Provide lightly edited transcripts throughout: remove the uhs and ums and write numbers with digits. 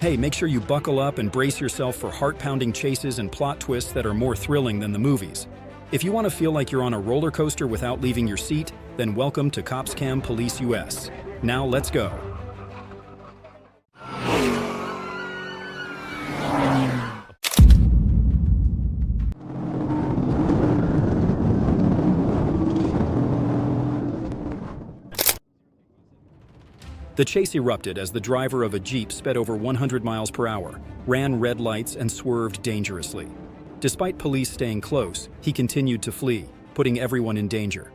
Hey, make sure you buckle up and brace yourself for heart-pounding chases and plot twists that are more thrilling than the movies. If you want to feel like you're on a roller coaster without leaving your seat, then welcome to COPSCAM Police US. Now let's go. The chase erupted as the driver of a Jeep sped over 100 miles per hour, ran red lights, and swerved dangerously. Despite police staying close, he continued to flee, putting everyone in danger.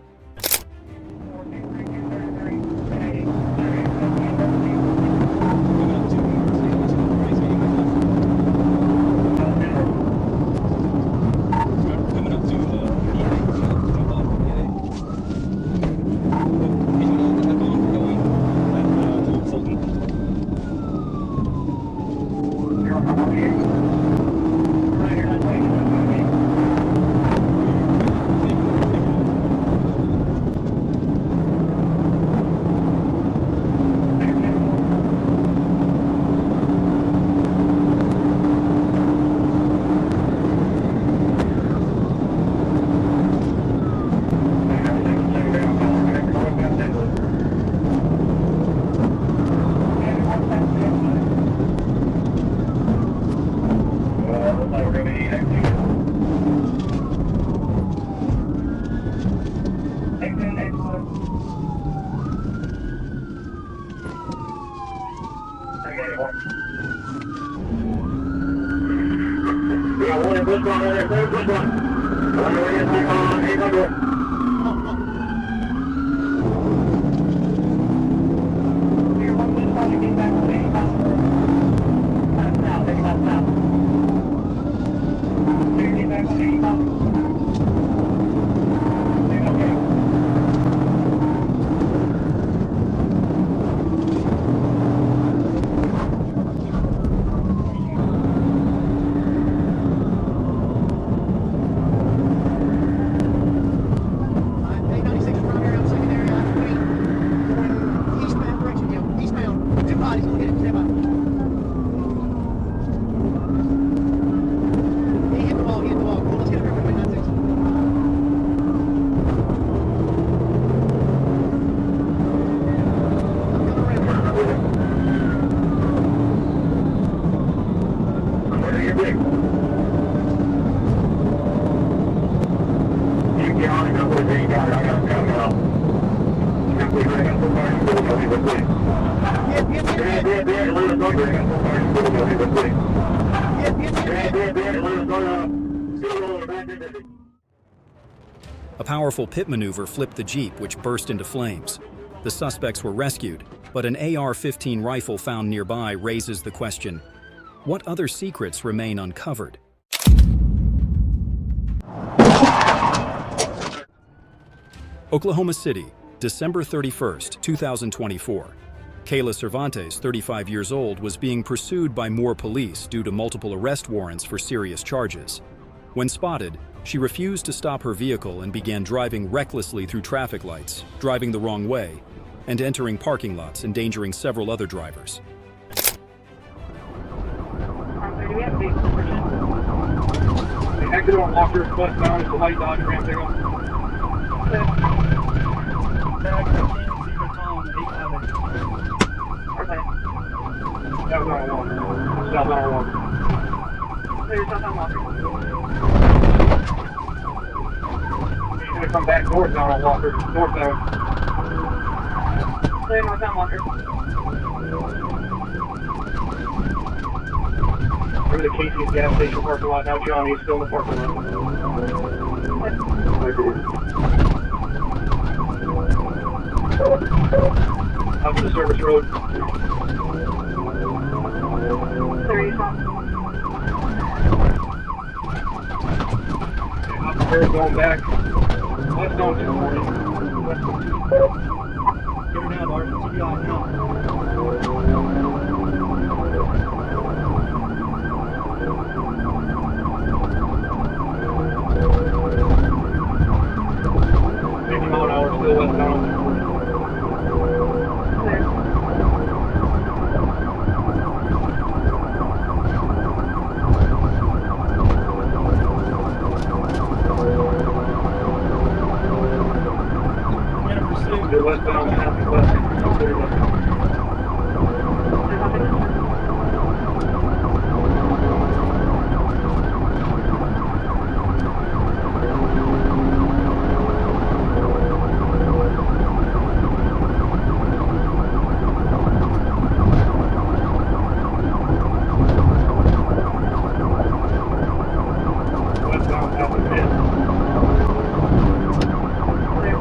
A powerful pit maneuver flipped the Jeep, which burst into flames. The suspects were rescued, but an AR-15 rifle found nearby raises the question, what other secrets remain uncovered? Oklahoma City, December 31st, 2024. Kayla Cervantes, 35 years old, was being pursued by more police due to multiple arrest warrants for serious charges. When spotted, she refused to stop her vehicle and began driving recklessly through traffic lights, driving the wrong way, and entering parking lots, endangering several other drivers. Exit on Walker, westbound is the white Dodge Ram pickup. That was on Walker. South on Walker. There's south on Walker. He's going to come back northbound on Walker. Northbound. Clear north on Walker. We're in the Casey's gas station parking lot now. Johnny's still in the parking lot. Up to the service road. There you go. Up the road going back. West on 240. West on 240. Get her now, Bart. Keep your eyes out. Still westbound on 240. Clear. In pursuit. They're westbound, happy west. 240 westbound. There's nothing. Westbound, happy Meth. Clear.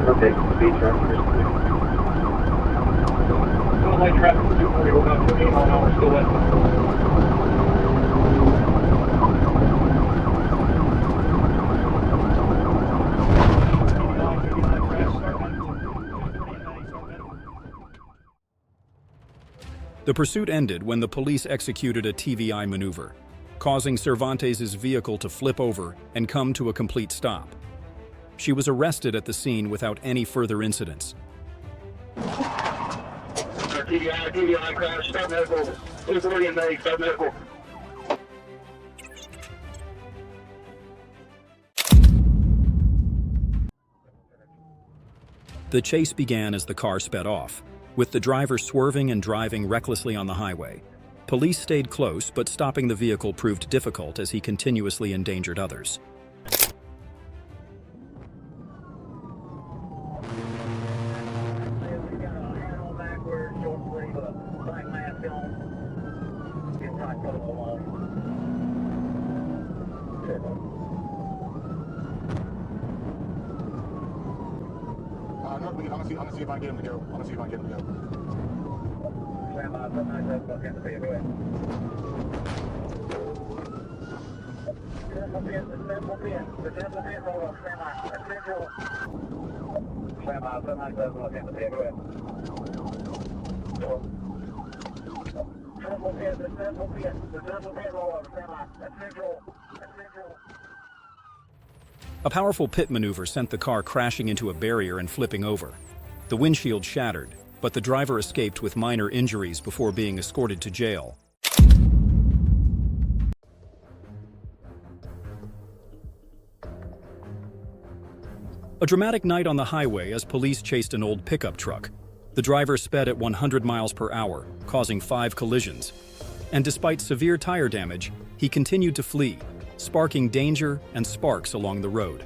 Okay, speed traffic. Still light traffic, 240, we're about 28 mile an hour, still westbound. The pursuit ended when the police executed a TVI maneuver, causing Cervantes' vehicle to flip over and come to a complete stop. She was arrested at the scene without any further incidents. TVI crash, start medical. 240 in May, start medical. The chase began as the car sped off, with the driver swerving and driving recklessly on the highway. Police stayed close, but stopping the vehicle proved difficult as he continuously endangered others. I'm gonna see if I can get him to go. I'm gonna see if I can get him to go. Stand by, go ahead. A powerful pit maneuver sent the car crashing into a barrier and flipping over. The windshield shattered, but the driver escaped with minor injuries before being escorted to jail. A dramatic night on the highway as police chased an old pickup truck. The driver sped at 100 miles per hour, causing 5 collisions. And despite severe tire damage, he continued to flee, sparking danger and sparks along the road.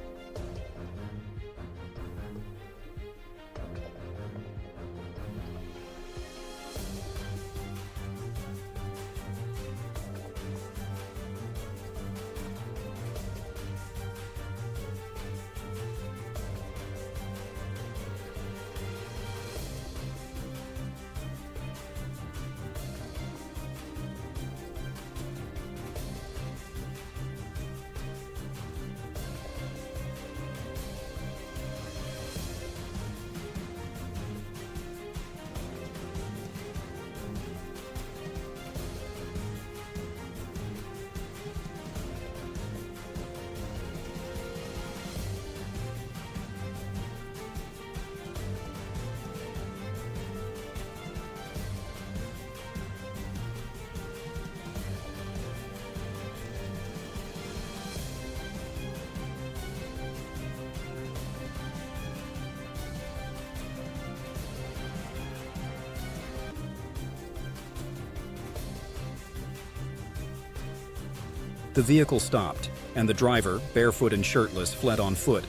The vehicle stopped, and the driver, barefoot and shirtless, fled on foot,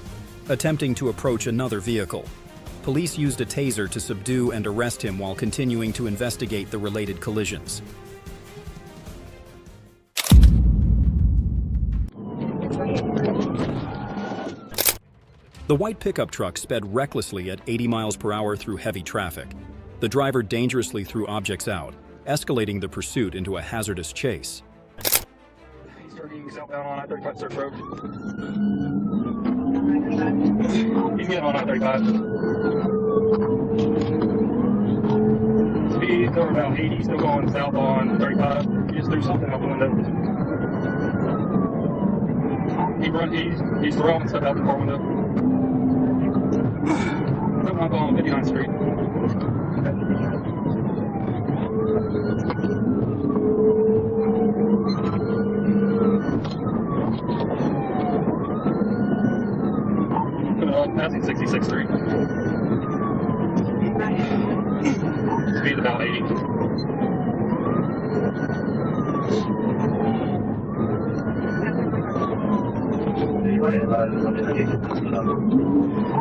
attempting to approach another vehicle. Police used a taser to subdue and arrest him while continuing to investigate the related collisions. The white pickup truck sped recklessly at 80 miles per hour through heavy traffic. The driver dangerously threw objects out, escalating the pursuit into a hazardous chase. Getting southbound on I-35, search road. He's getting on I-35. Speed He's over about 80, still going south on 35. He just threw something out the window. He's throwing stuff out the car window. Put one on 59th Street. Passing 66th Street. Speed about 80.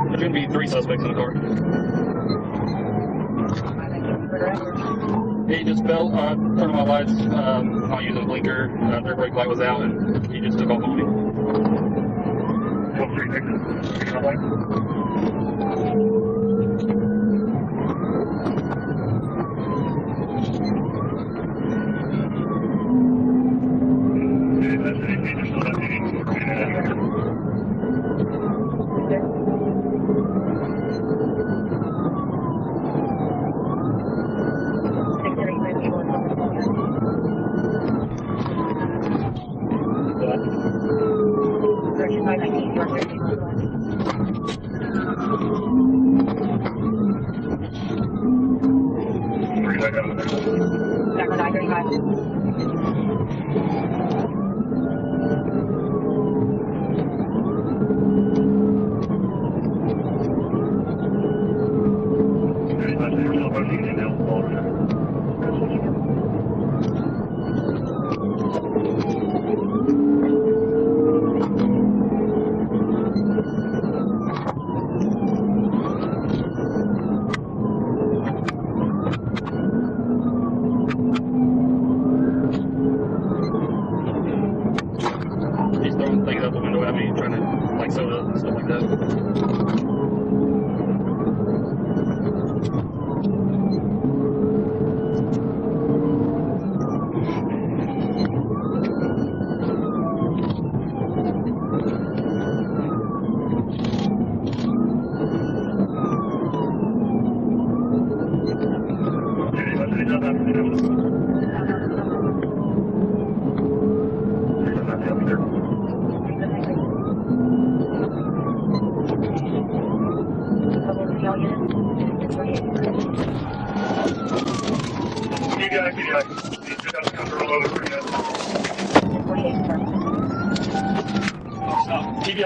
There's going to be 3 suspects in the car. He just fell, turned on my lights, not using a blinker. Their brake light was out, and he just took off on me.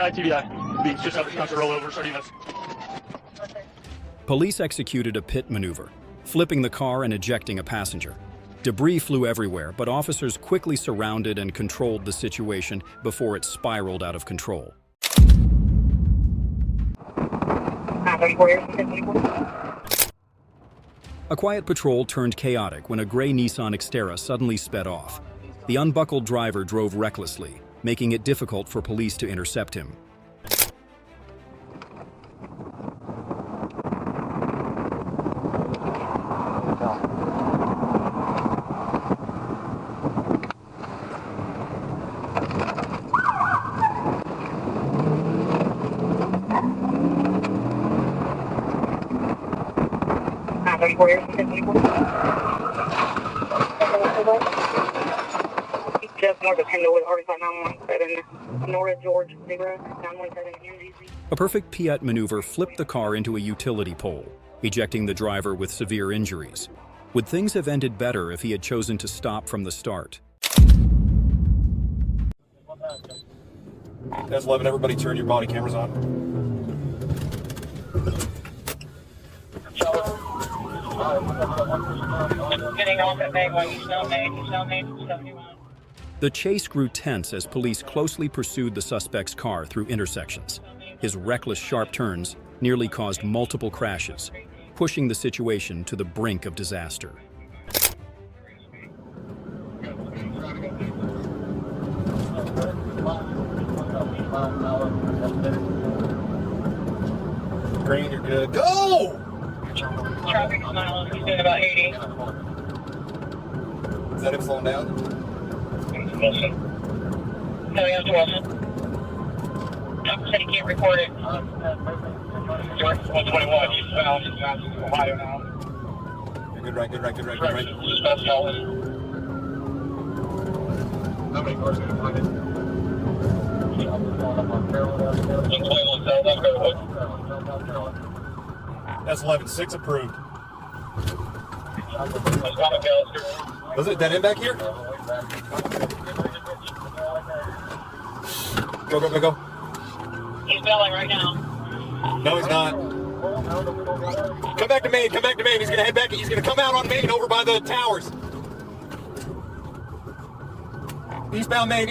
TBI. Just have to roll over 30 minutes. Police executed a pit maneuver, flipping the car and ejecting a passenger. Debris flew everywhere, but officers quickly surrounded and controlled the situation before it spiraled out of control. A quiet patrol turned chaotic when a gray Nissan Xterra suddenly sped off. The unbuckled driver drove recklessly, making it difficult for police to intercept him. A perfect Piat maneuver flipped the car into a utility pole, ejecting the driver with severe injuries. Would things have ended better if he had chosen to stop from the start? That's 11. Everybody turn your body cameras on. Getting off at Bay while you smell me. The chase grew tense as police closely pursued the suspect's car through intersections. His reckless sharp turns nearly caused multiple crashes, pushing the situation to the brink of disaster. Green, you're good. Go! Traffic is miles, he's doing about 80. Is that him slowing down? No, he has 12. Said he can't record it. 121, he's Ohio now. You're good right. How many cars did you find it? That's 11-6 approved. Was it dead end back here? Go. He's bailing right now. No, he's not. Come back to Main. He's gonna head back. He's gonna come out on Main over by the towers. Eastbound Main.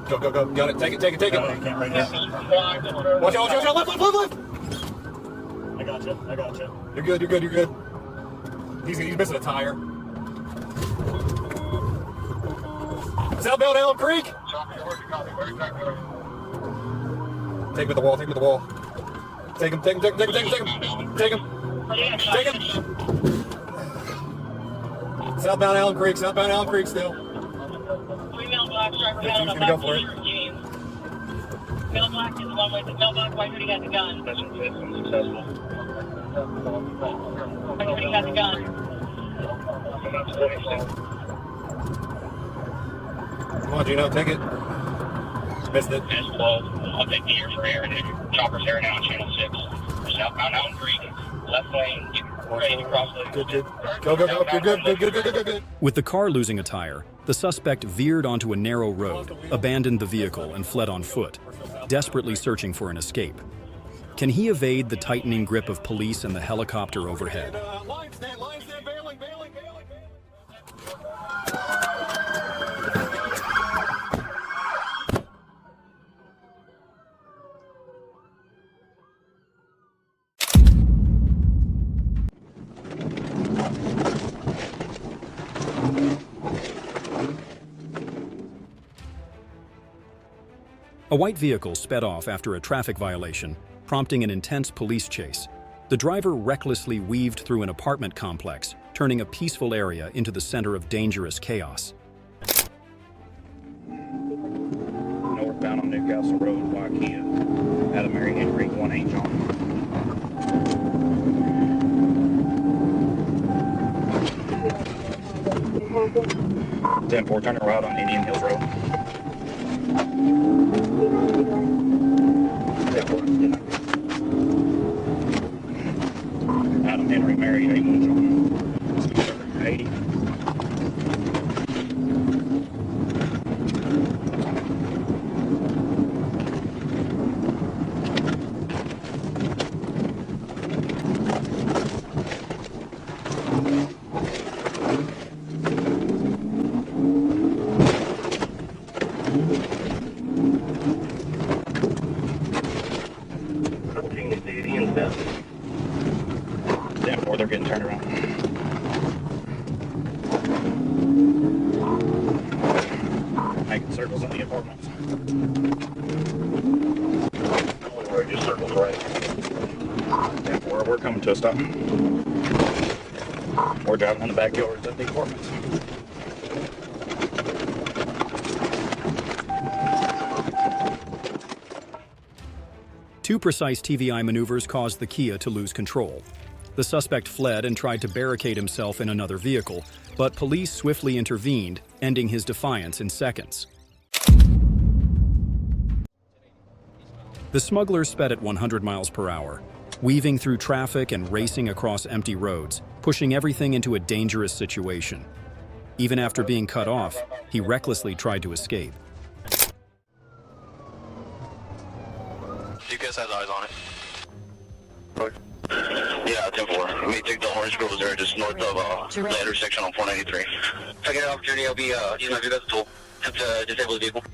Go. Got it. Take it. Watch out. Left. I gotcha. You're good. He's missing a tire. Southbound Elm Creek. Take him at the wall. Take him. Southbound Elm Creek still. Female black striper He's head on gonna the go back for it. t-shirt jeans. Male black is the one with the male black white hoodie has a gun. That's successful. White hoodie has a gun. Come on, Gino, take it. Missed it. That's 12. I'll take the ear for air and chopper's air now on channel 6. Southbound Elm Creek, left lane, ready to cross the... Good. Go. You're good. With the car losing a tire, the suspect veered onto a narrow road, abandoned the vehicle, and fled on foot, desperately searching for an escape. Can he evade the tightening grip of police and the helicopter overhead? Line stand, bailing. A white vehicle sped off after a traffic violation, prompting an intense police chase. The driver recklessly weaved through an apartment complex, turning a peaceful area into the center of dangerous chaos. Northbound on Newcastle Road, Waikia, out of Mary Henry, 1-8 John. 10-4, turn right on Indian Hills Road. Adam Henry, Mary, 8-1 John. 80. They're getting turned around. Making circles on the apartments. Just circles right. We're coming to a stop. We're driving in the backyards of the apartments. Two precise TVI maneuvers caused the Kia to lose control. The suspect fled and tried to barricade himself in another vehicle, but police swiftly intervened, ending his defiance in seconds. The smuggler sped at 100 miles per hour, weaving through traffic and racing across empty roads, pushing everything into a dangerous situation. Even after being cut off, he recklessly tried to escape. You guys have eyes on it? Yeah, 10-4. Let me take the orange girls there, just north of the intersection on 493. If I get an opportunity, I'll be using my vehicle tool to disable the vehicle.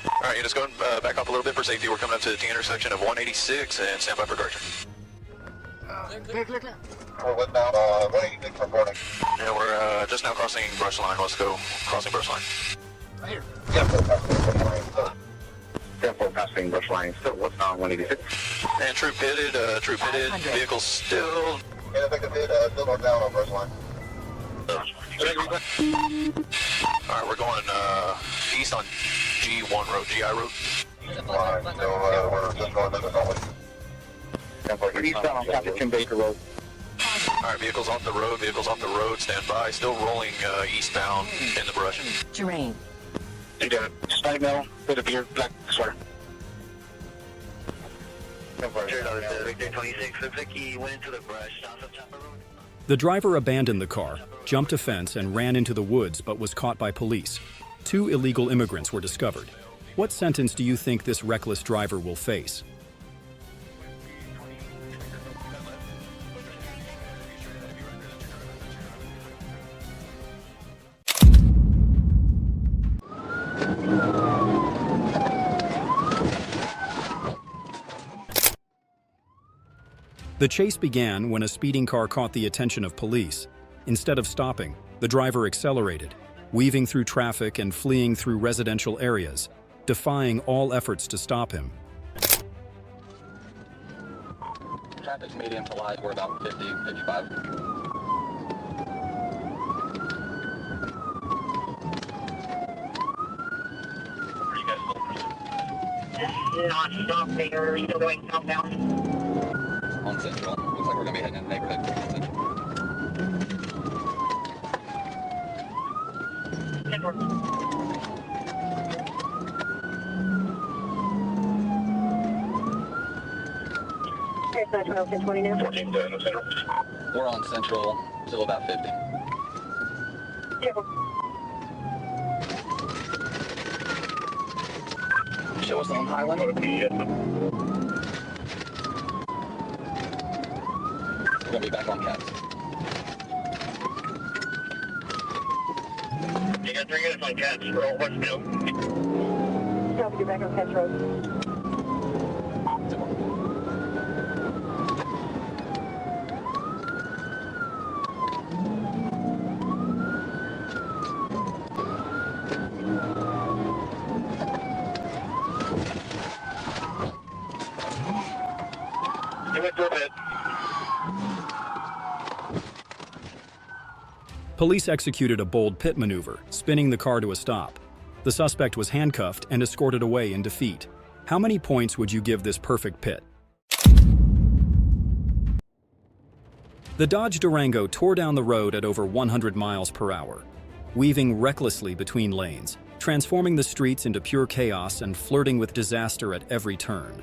All right, just go and back up a little bit for safety. We're coming up to the intersection of 186 and stand by for guard. Clear. We're westbound 186 reporting. Yeah, we're just now crossing brush line. Let's go crossing brush line. Right here. Yeah, 10-4 passing brush line, still westbound 186. And troop pitted, vehicle still. Yeah, effective hit, still northbound on first line. All right, we're going east on G1 road, GI road. Eastbound on Captain Baker Road. All right, vehicles off the road, stand by. Still rolling eastbound in the brush. Terrain. You got it. Spike metal with a beard, black sweater. The driver abandoned the car, jumped a fence, and ran into the woods but was caught by police. 2 illegal immigrants were discovered. What sentence do you think this reckless driver will face? The chase began when a speeding car caught the attention of police. Instead of stopping, the driver accelerated, weaving through traffic and fleeing through residential areas, defying all efforts to stop him. Traffic's medium to light, we're about 50, 55. Not stopping, or still going southbound. On Central. Looks like we're going to be heading in the neighborhood on Central. Here's 912, 1020 now. 14 no Central. We're on Central, still about 50. Careful. Show us on Highland. We're going to be back on Cats. You got 3 units on Cats. Roll, what's new? Copy, you're back on Cats Road. You went through a bit. Police executed a bold pit maneuver, spinning the car to a stop. The suspect was handcuffed and escorted away in defeat. How many points would you give this perfect pit? The Dodge Durango tore down the road at over 100 miles per hour, weaving recklessly between lanes, transforming the streets into pure chaos and flirting with disaster at every turn.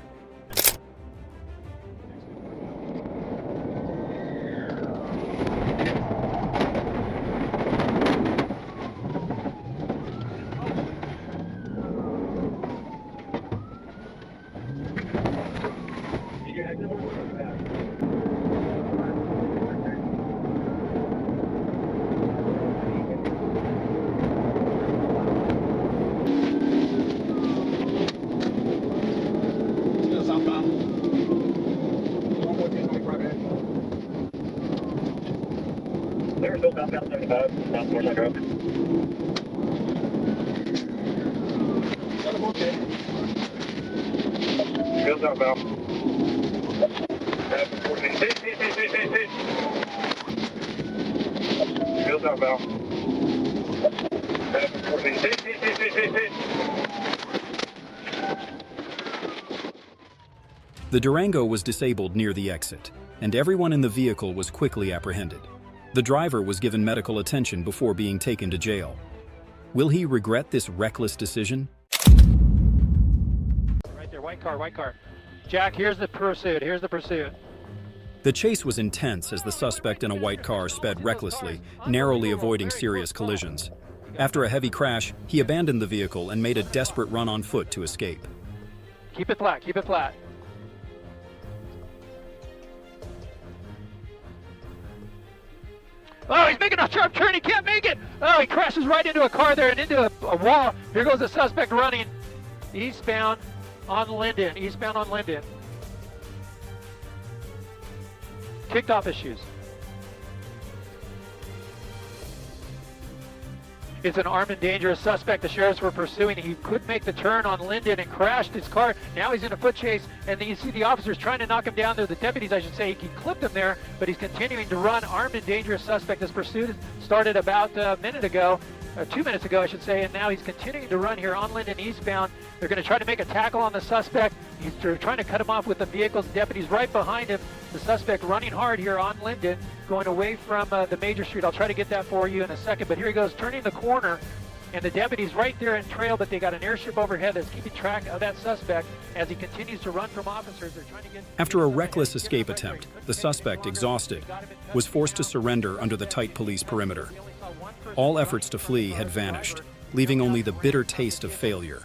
They're still southbound 75, south North Road. Still southbound. 14. Sit. Still southbound. 14. Sit. The Durango was disabled near the exit, and everyone in the vehicle was quickly apprehended. The driver was given medical attention before being taken to jail. Will he regret this reckless decision? Right there, white car. Jack, here's the pursuit. The chase was intense as the suspect in a white car sped recklessly, narrowly avoiding serious collisions. After a heavy crash, he abandoned the vehicle and made a desperate run on foot to escape. Keep it flat. Oh, he's making a sharp turn. He can't make it. Oh, he crashes right into a car there and into a wall. Here goes the suspect running eastbound on Linden. Kicked off his shoes. It's an armed and dangerous suspect the sheriffs were pursuing. He couldn't make the turn on Linden and crashed his car. Now he's in a foot chase, and then you see the officers trying to knock him down there. The deputies, I should say, he clipped him there, but he's continuing to run. Armed and dangerous suspect. This pursuit started about a minute ago. 2 minutes ago, I should say, and now he's continuing to run here on Linden eastbound. They're going to try to make a tackle on the suspect. They're trying to cut him off with the vehicles. Deputies right behind him. The suspect running hard here on Linden, going away from the major street. I'll try to get that for you in a second, but here he goes, turning the corner, and the deputies right there in trail, but they got an airship overhead that's keeping track of that suspect as he continues to run from officers. They're trying to get... After a reckless escape attempt, the suspect, exhausted, was forced to surrender under the tight police perimeter. All efforts to flee had vanished, leaving only the bitter taste of failure.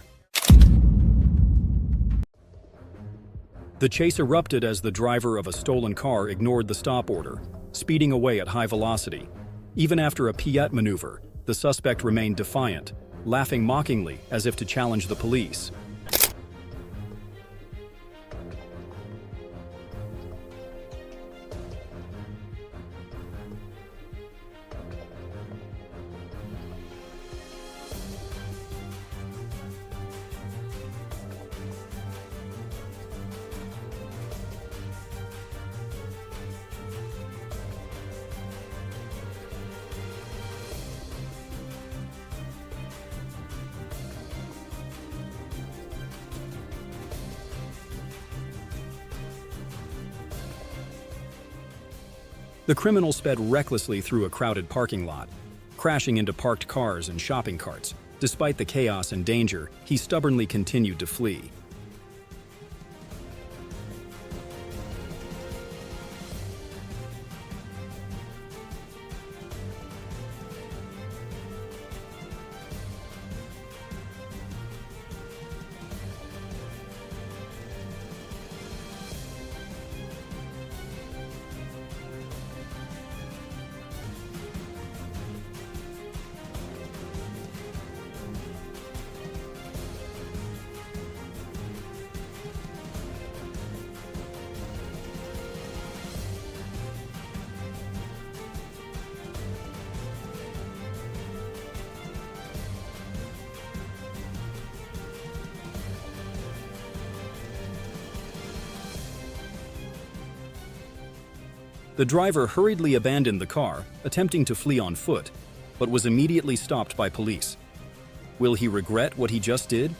The chase erupted as the driver of a stolen car ignored the stop order, speeding away at high velocity. Even after a pirouette maneuver, the suspect remained defiant, laughing mockingly as if to challenge the police. The criminal sped recklessly through a crowded parking lot, crashing into parked cars and shopping carts. Despite the chaos and danger, he stubbornly continued to flee. The driver hurriedly abandoned the car, attempting to flee on foot, but was immediately stopped by police. Will he regret what he just did?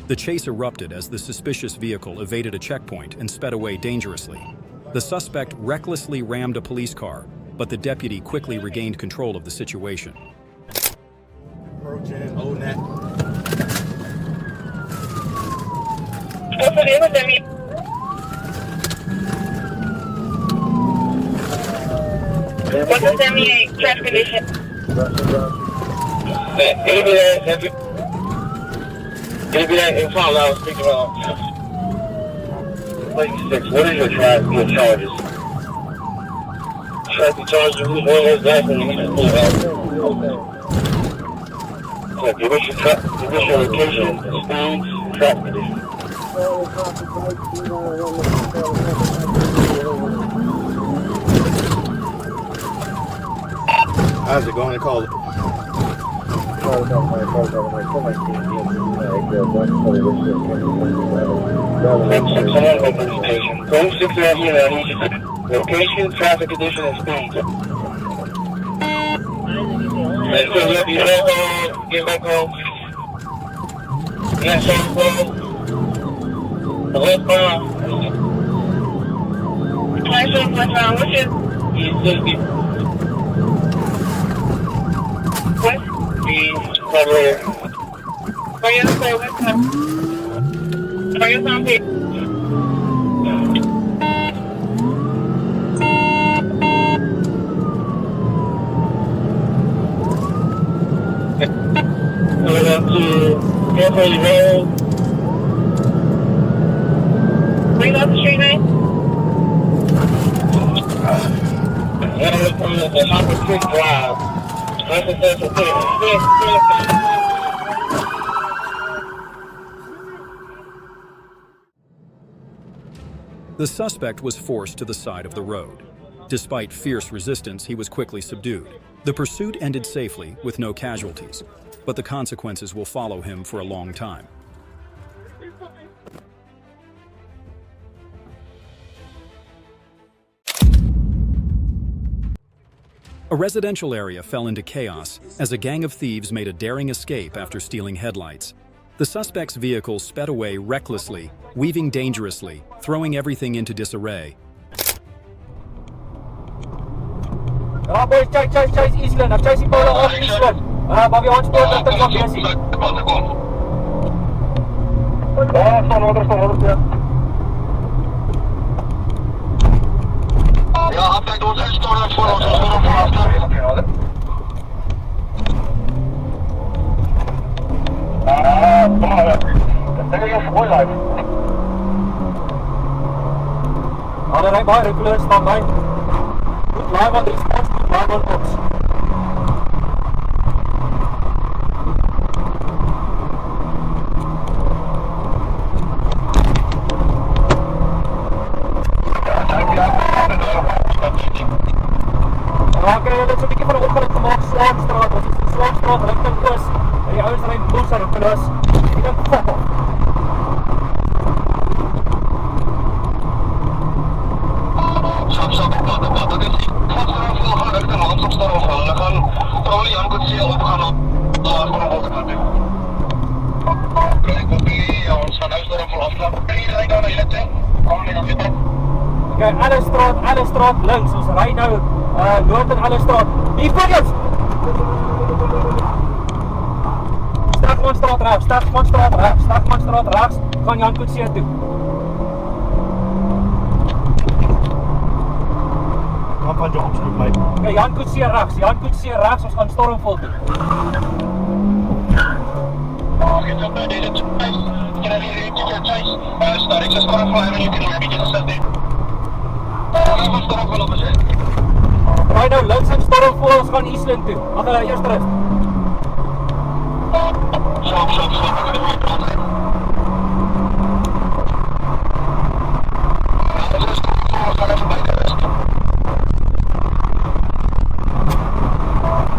The chase erupted as the suspicious vehicle evaded a checkpoint and sped away dangerously. The suspect recklessly rammed a police car, but the deputy quickly regained control of the situation. What's the name of them? What's the semi traffic condition? It'll be that in front I was speaking about. 6, what is your charges? Traffic charges, who's one of those guys when you need to pull out? So give us your location, speeds, traffic condition. How's it going to call it? Location, traffic condition, and speed. And so you have get back home. Get home. The westbound. What's your... What? Are you on the west? Are you on the... Going up to Airport Road. Where you got the street name? The Hopper Creek Drive. The suspect was forced to the side of the road. Despite fierce resistance, he was quickly subdued. The pursuit ended safely with no casualties, but the consequences will follow him for a long time. A residential area fell into chaos as a gang of thieves made a daring escape after stealing headlights. The suspect's vehicle sped away recklessly, weaving dangerously, throwing everything into disarray. Boys, chase Eastland. I'm chasing Polo off Eastland. Bobby, on sport, that's the busy. Ja, update ons storm voor ons storm voor afstand. Kom maar. Dat is een mooi live. Alle ry baie regular staan by. Goed live on response, goed live on ops. Oké, dit is 'n bietjie van 'n ongeluk gemaak, Slaagstraat, ons is in Slaagstraat, rigting oos. En die ouens ry boeser op hulle is. Ek dink fuck off. Dat is gaan richting Hamsopstorm gaan. Hulle gaan probably Jan Koetsee opgaan op daar van 'n wolk. Kry kopie, ons gaan nou storm vol afslag. Kry jy ry daar na julle toe? Kom net op dit. Okay, alle straat links. Ons ry nou noord in alle straat. Hier volgens. Stagmanstraat regs. Gaan Jan Koetsee toe. Van jou opsloeg my. Okay, Jan Koetsee regs. Ons gaan stormvol toe. Get up there, did it twice. Get out of here, get your chase. Starting to storm fly when you can maybe just set there. Storm vol op is het. Ry nou links in stormvol, ons gaan Eastland toe. Ag, eers rus. Stop.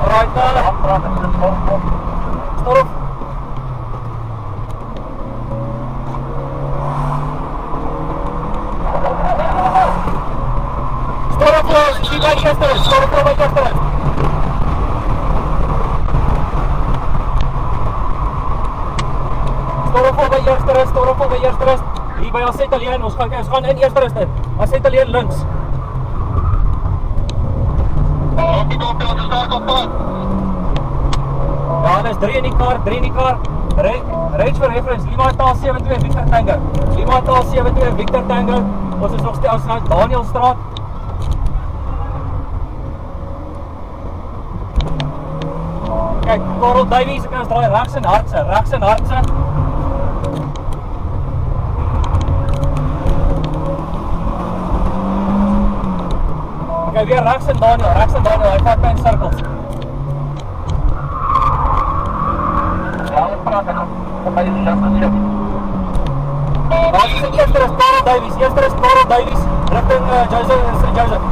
Alright, storm. Stormvol by Chester. Stormvol by eerste. Hier by ons Italiaan, ons gaan in eerste rus in. Ons Italiaan links. Ek kom daar sterk op pad. Ja, dis 3 in die kar. Range for reference, Lima Taal 72 Victor Tango. Ons is nog steeds na Danielstraat. Kijk, Coral Davies, ek kan ons draai regs en Hartse. Okay, weer regs en Daniel, hy vat my in cirkels. Ja, ek praat ek op my die Daar is die eerste is Coral Davies, richting St. Joseph.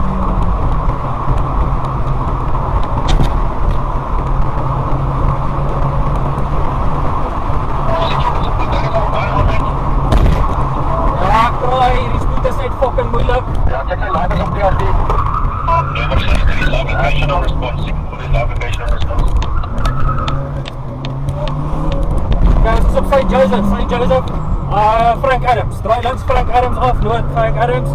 Ja, kraai, hierdie spoed is net fucking moeilik. Ja, check my live op DRT. Never say please location on response. Okay, ons is op St. Joseph. Frank Adams, draai links Frank Adams af, noord Frank Adams.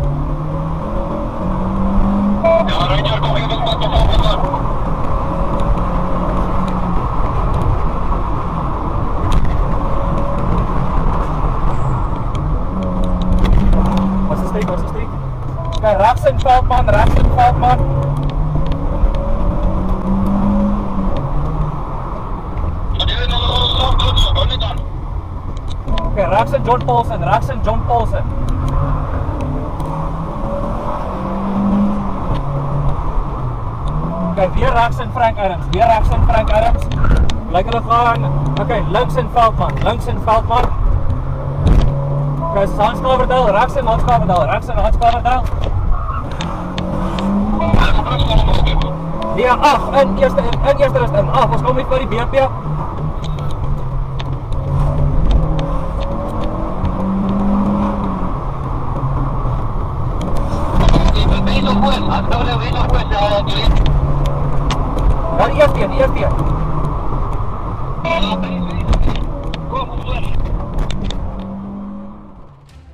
Ja, Ranger, kom hier met wat op. Wat is die streek? Okay, rechts in Veldman. Okay, rechts in John Paulson. Okay, weer rechts in Frank Adams. Lyk hulle gaan, okay, links in Veldman. Okay, dis Hans Coverdale, rechts in Hans Coverdale. Ja, in eerste rust in. Ons kom hier vir die BP.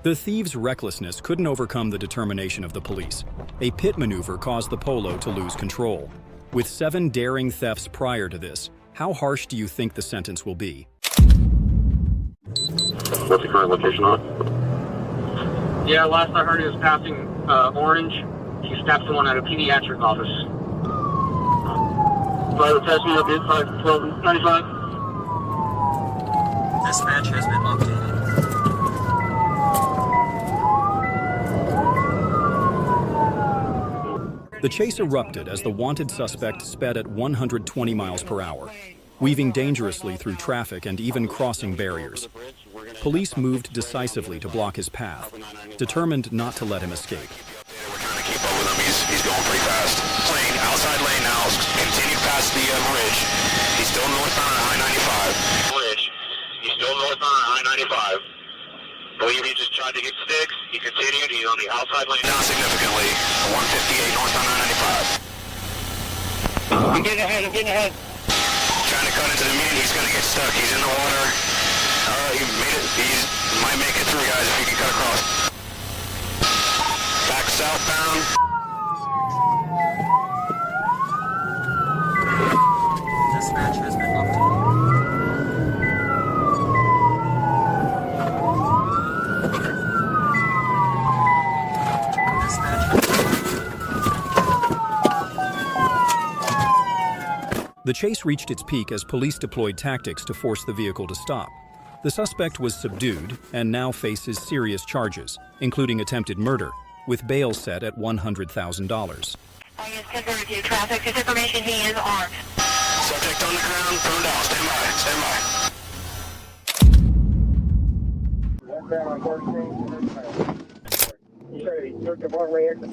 The thieves' recklessness couldn't overcome the determination of the police. A pit maneuver caused the Polo to lose control. With 7 daring thefts prior to this, how harsh do you think the sentence will be? What's the current location on? Yeah, last I heard he was passing Orange. He snapped someone at a pediatric office. Private testimony of 1295. Dispatch has been updated. The chase erupted as the wanted suspect sped at 120 miles per hour, weaving dangerously through traffic and even crossing barriers. Police moved decisively to block his path, determined not to let him escape. We're trying to keep up with him. He's going pretty fast. Lane, outside lane now, continued past the bridge. He's still northbound on I-95. Bridge. He's still northbound on I-95. Believe he just tried to get sticks. He continued. He's on the outside lane now significantly. 158 northbound I-95. I'm getting ahead. Trying to cut into the median. He's going to get stuck. He's in the water. He made it. He might make it through, guys, if he can cut across. Back southbound. Dispatch has been updated. The chase reached its peak as police deployed tactics to force the vehicle to stop. The suspect was subdued and now faces serious charges, including attempted murder, with bail set at $100,000. I use 10 to review traffic. His information, he is armed. Subject on the ground, prone down. Stand by. Left on 13. You said he took the one-way exit.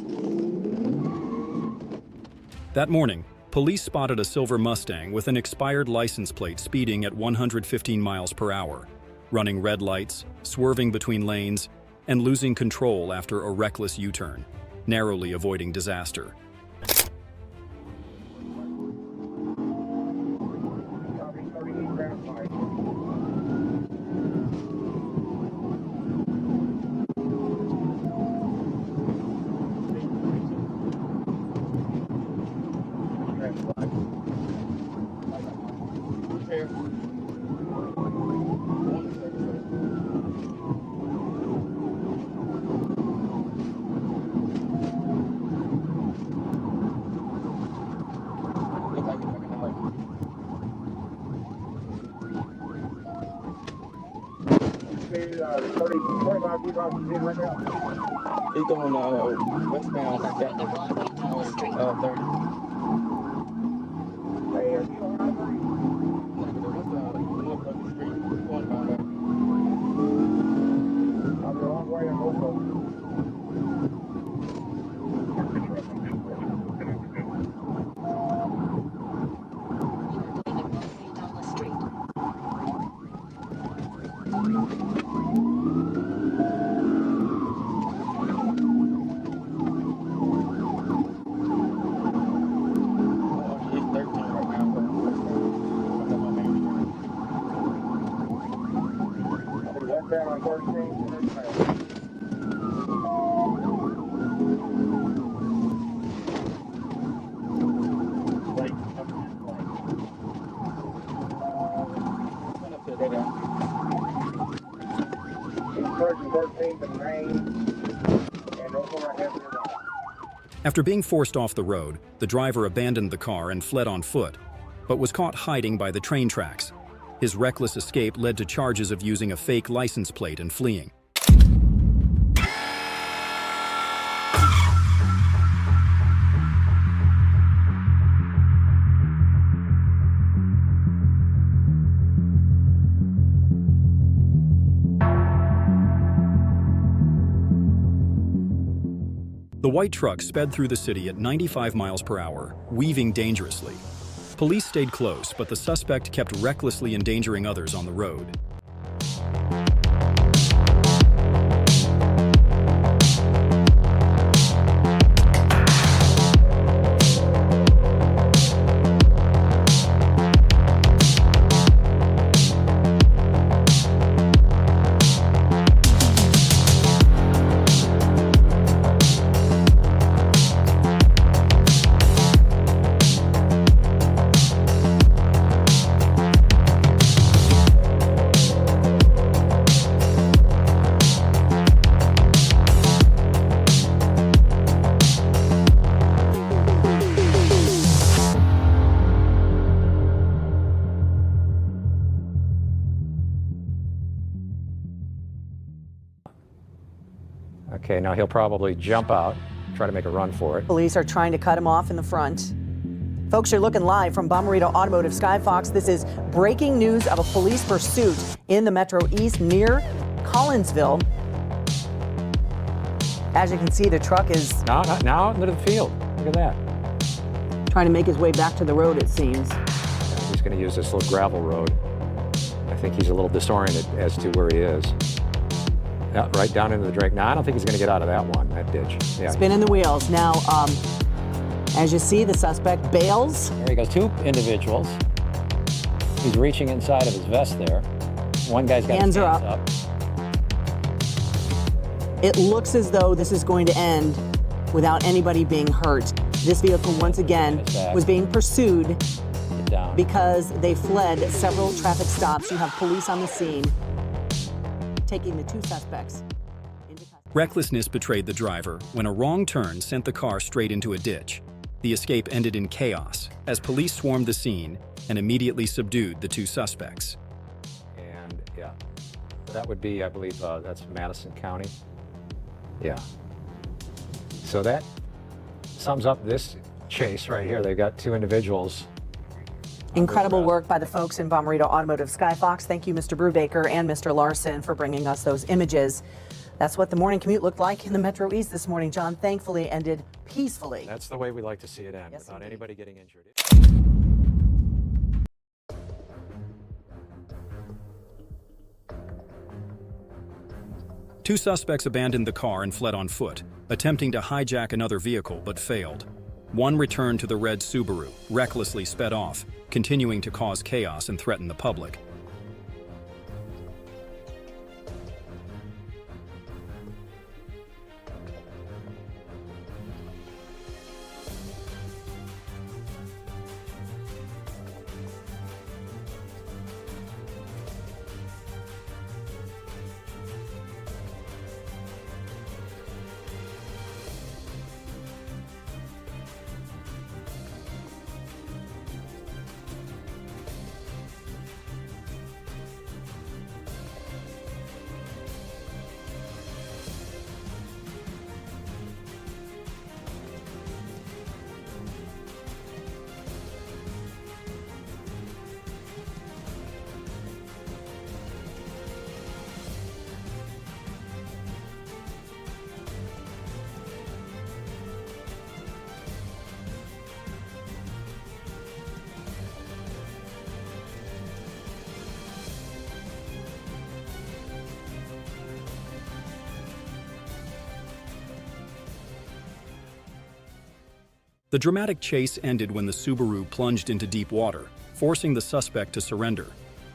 That morning, police spotted a silver Mustang with an expired license plate speeding at 115 miles per hour, running red lights, swerving between lanes, and losing control after a reckless U-turn, narrowly avoiding disaster. He's going westbound like that. The wrong street. 30. After being forced off the road, the driver abandoned the car and fled on foot, but was caught hiding by the train tracks. His reckless escape led to charges of using a fake license plate and fleeing. The white truck sped through the city at 95 miles per hour, weaving dangerously. Police stayed close, but the suspect kept recklessly endangering others on the road. Okay, now he'll probably jump out, try to make a run for it. Police are trying to cut him off in the front. Folks, you're looking live from Bommarito Automotive Skyfox. This is breaking news of a police pursuit in the Metro East near Collinsville. As you can see, the truck is now into the field. Look at that. Trying to make his way back to the road, it seems. He's going to use this little gravel road. I think he's a little disoriented as to where he is. Yeah, right down into the drink. Now, I don't think he's going to get out of that ditch. Yeah. Spinning the wheels. Now, as you see, the suspect bails. There he goes, 2 individuals. He's reaching inside of his vest there. One guy's got his hands up. It looks as though this is going to end without anybody being hurt. This vehicle, once again, was being pursued because they fled several traffic stops. You have police on the scene taking the 2 suspects into custody. Recklessness betrayed the driver when a wrong turn sent the car straight into a ditch. The escape ended in chaos as police swarmed the scene and immediately subdued the 2 suspects. And yeah, that would be, I believe, that's Madison County. Yeah. So that sums up this chase right here. They've got 2 individuals. Incredible work by the folks in Bommarito Automotive Skyfox. Thank you, Mr. Brubaker and Mr. Larson, for bringing us those images. That's what the morning commute looked like in the Metro East this morning, John. Thankfully ended peacefully. That's the way we like to see it end, without anybody getting injured. Two suspects abandoned the car and fled on foot, attempting to hijack another vehicle but failed. One returned to the red Subaru, recklessly sped off, continuing to cause chaos and threaten the public. The dramatic chase ended when the Subaru plunged into deep water, forcing the suspect to surrender.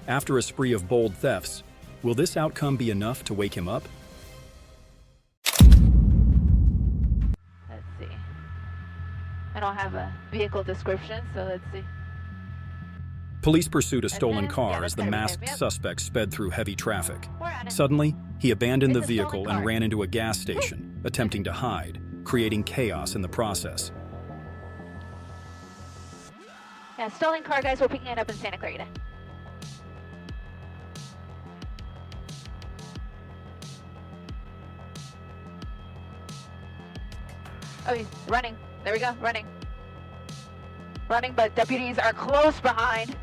After a spree of bold thefts, will this outcome be enough to wake him up? Let's see. I don't have a vehicle description, so let's see. Police pursued a stolen car as the masked suspect sped through heavy traffic. Suddenly, he abandoned the vehicle and ran into a gas station, attempting to hide, creating chaos in the process. Yeah, stolen car, guys. We're picking it up in Santa Clarita. Oh, he's running. There we go, running. Running, but deputies are close behind.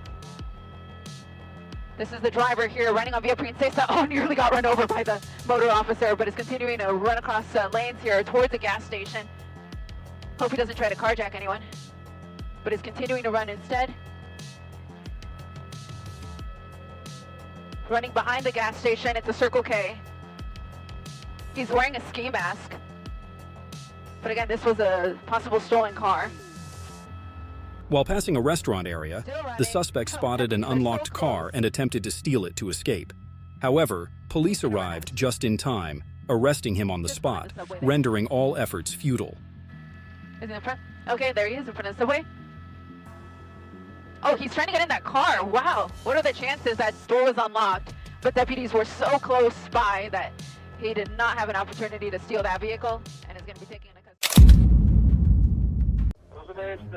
This is the driver here running on Via Princesa. Oh, nearly got run over by the motor officer, but is continuing to run across lanes here towards the gas station. Hope he doesn't try to carjack anyone, but is continuing to run instead. Running behind the gas station, it's a Circle K. He's wearing a ski mask. But again, this was a possible stolen car. While passing a restaurant area, the suspect spotted an unlocked car and attempted to steal it to escape. However, police arrived just in time, arresting him on the spot, rendering all efforts futile. Is he in front? Okay, there he is in front of the subway. Oh, he's trying to get in that car. Wow. What are the chances that door was unlocked, but deputies were so close by that he did not have an opportunity to steal that vehicle and is going to be taken into custody.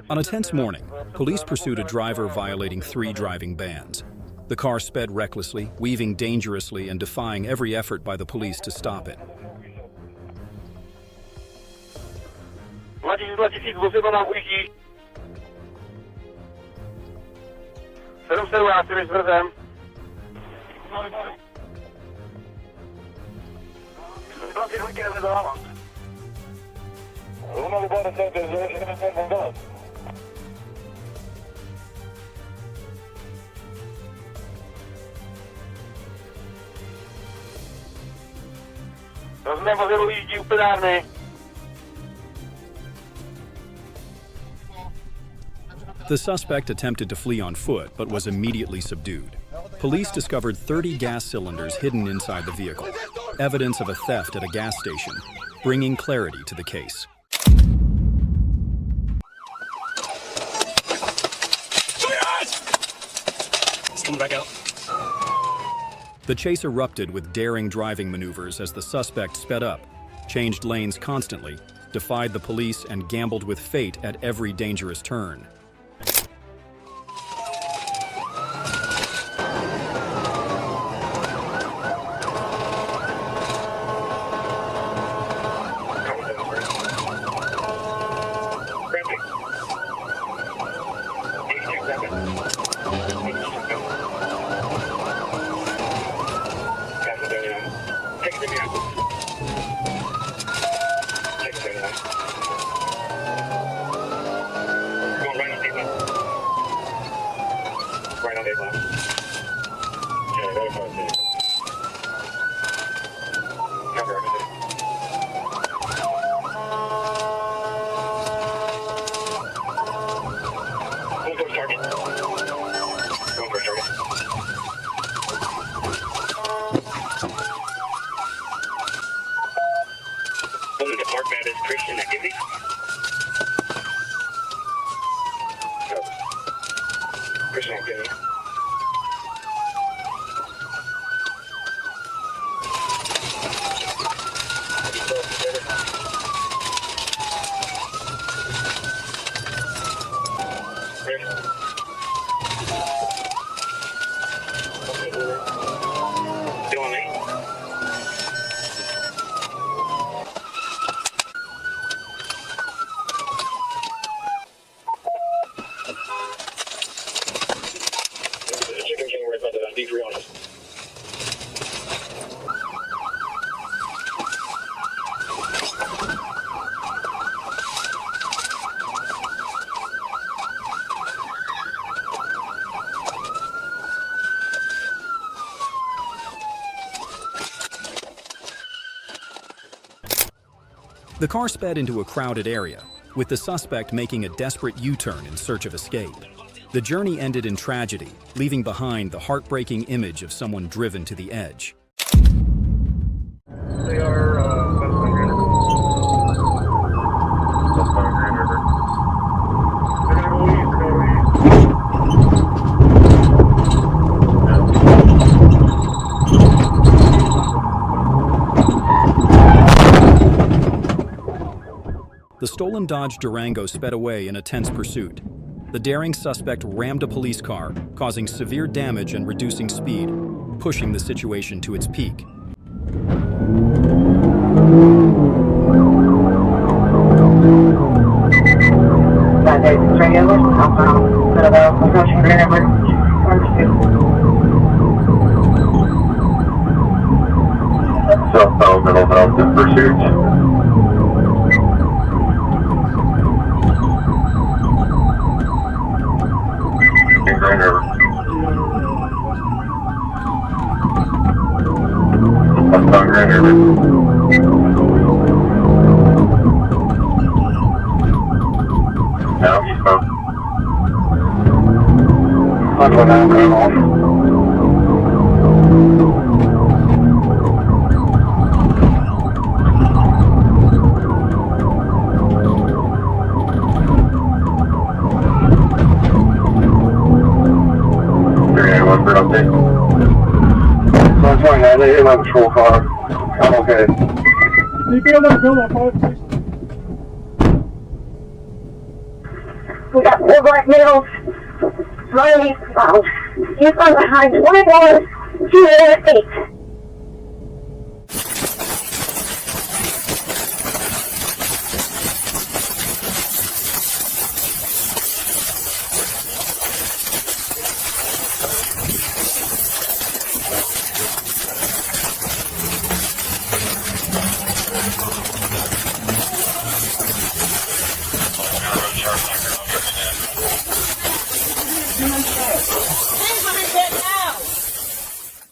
On a tense morning, police pursued a driver violating 3 driving bans. The car sped recklessly, weaving dangerously and defying every effort by the police to stop it. você vai lá fugir. Serão sei lá, três verdade. Nós não vamos fazer o vídeo para né? The suspect attempted to flee on foot, but was immediately subdued. Police discovered 30 gas cylinders hidden inside the vehicle, evidence of a theft at a gas station, bringing clarity to the case. He's coming back out. The chase erupted with daring driving maneuvers as the suspect sped up, changed lanes constantly, defied the police, and gambled with fate at every dangerous turn. The car sped into a crowded area, with the suspect making a desperate U-turn in search of escape. The journey ended in tragedy, leaving behind the heartbreaking image of someone driven to the edge. They are Mustang River. Mustang River. They're gonna go east, The stolen Dodge Durango sped away in a tense pursuit. The daring suspect rammed a police car, causing severe damage and reducing speed, pushing the situation to its peak. Southbound middle mountain pursuit. Grand River. Mustang Grand River. Now eastbound. I'm going down, going off. Update. So I'm telling you, they hit my patrol car. I'm okay. You can let go of 560. We got 4 black males running eastbound. Eastbound behind 21 208.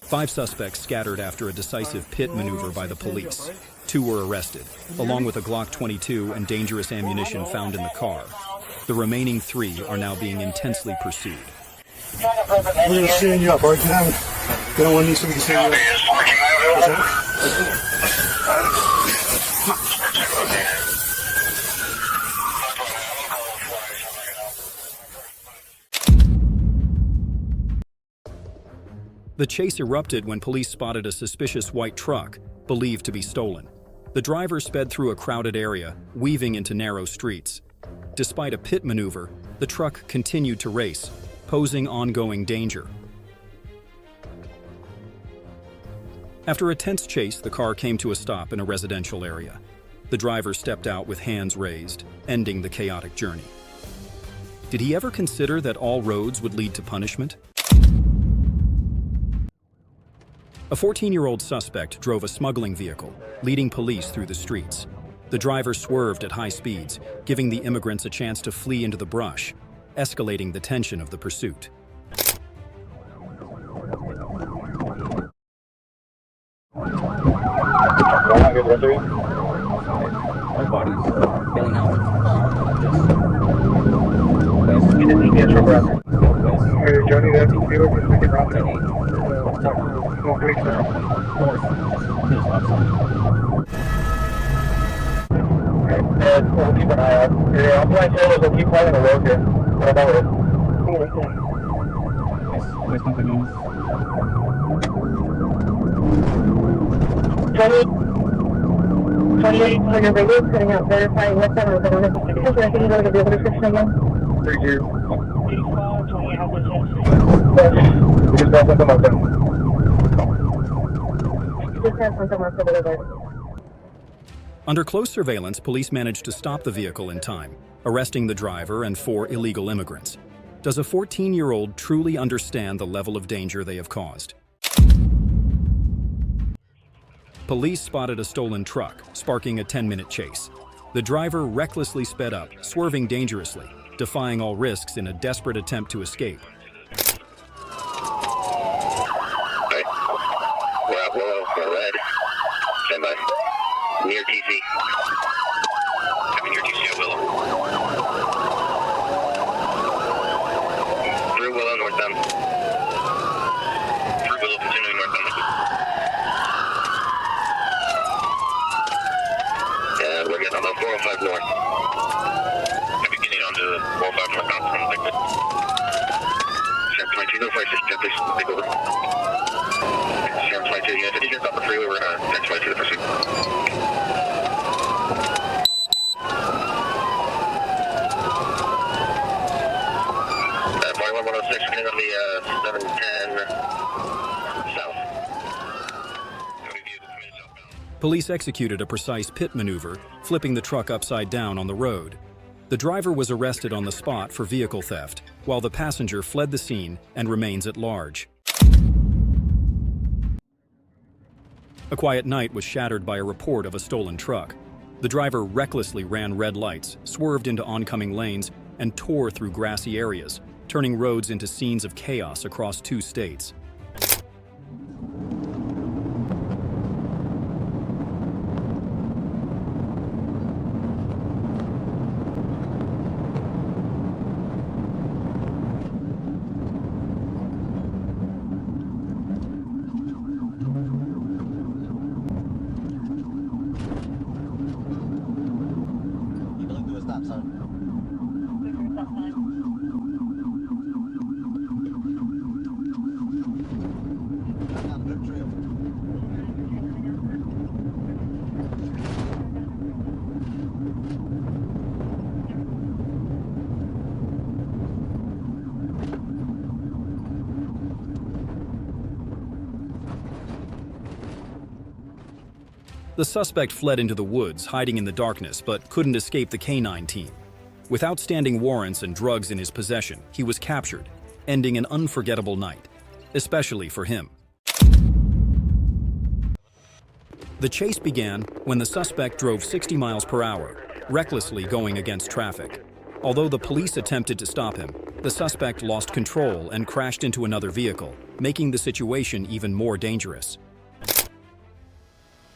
Five suspects scattered after a decisive pit maneuver by the police. 2 were arrested, along with a Glock 22 and dangerous ammunition found in the car. The remaining 3 are now being intensely pursued. We're going to stand you up, all right? Get on one knee so we can stand you up. The chase erupted when police spotted a suspicious white truck, believed to be stolen. The driver sped through a crowded area, weaving into narrow streets. Despite a pit maneuver, the truck continued to race, posing ongoing danger. After a tense chase, the car came to a stop in a residential area. The driver stepped out with hands raised, ending the chaotic journey. Did he ever consider that all roads would lead to punishment? A 14-year-old suspect drove a smuggling vehicle, leading police through the streets. The driver swerved at high speeds, giving the immigrants a chance to flee into the brush, escalating the tension of the pursuit. Johnny, that's the viewer for the route. We'll keep an eye out. Yeah, I'm playing trailers, we'll keep playing the road here. What about it? Nice. 28 on your radio, setting out verifying what's on the bonus. Can you go to the vehicle description again? 30. 85, 28, how much is? We just got something like that. Under close surveillance, police managed to stop the vehicle in time, arresting the driver and 4 illegal immigrants. Does a 14-year-old truly understand the level of danger they have caused? Police spotted a stolen truck, sparking a 10-minute chase. The driver recklessly sped up, swerving dangerously, defying all risks in a desperate attempt to escape. Near TC. Coming near TC at Willow. Through Willow, northbound. Through Willow, continuing northbound. Yeah, we're getting on the 405 north. Maybe getting onto the 405 northbound from Liquid. Sheriff 22, no flight system, please take over. Sheriff 22, yeah, if you get off the freeway, we're going to Sheriff 22 to pursuit. Police executed a precise pit maneuver, flipping the truck upside down on the road. The driver was arrested on the spot for vehicle theft, while the passenger fled the scene and remains at large. A quiet night was shattered by a report of a stolen truck. The driver recklessly ran red lights, swerved into oncoming lanes, and tore through grassy areas, turning roads into scenes of chaos across 2 states. The suspect fled into the woods, hiding in the darkness, but couldn't escape the K-9 team. With outstanding warrants and drugs in his possession, he was captured, ending an unforgettable night, especially for him. The chase began when the suspect drove 60 miles per hour, recklessly going against traffic. Although the police attempted to stop him, the suspect lost control and crashed into another vehicle, making the situation even more dangerous.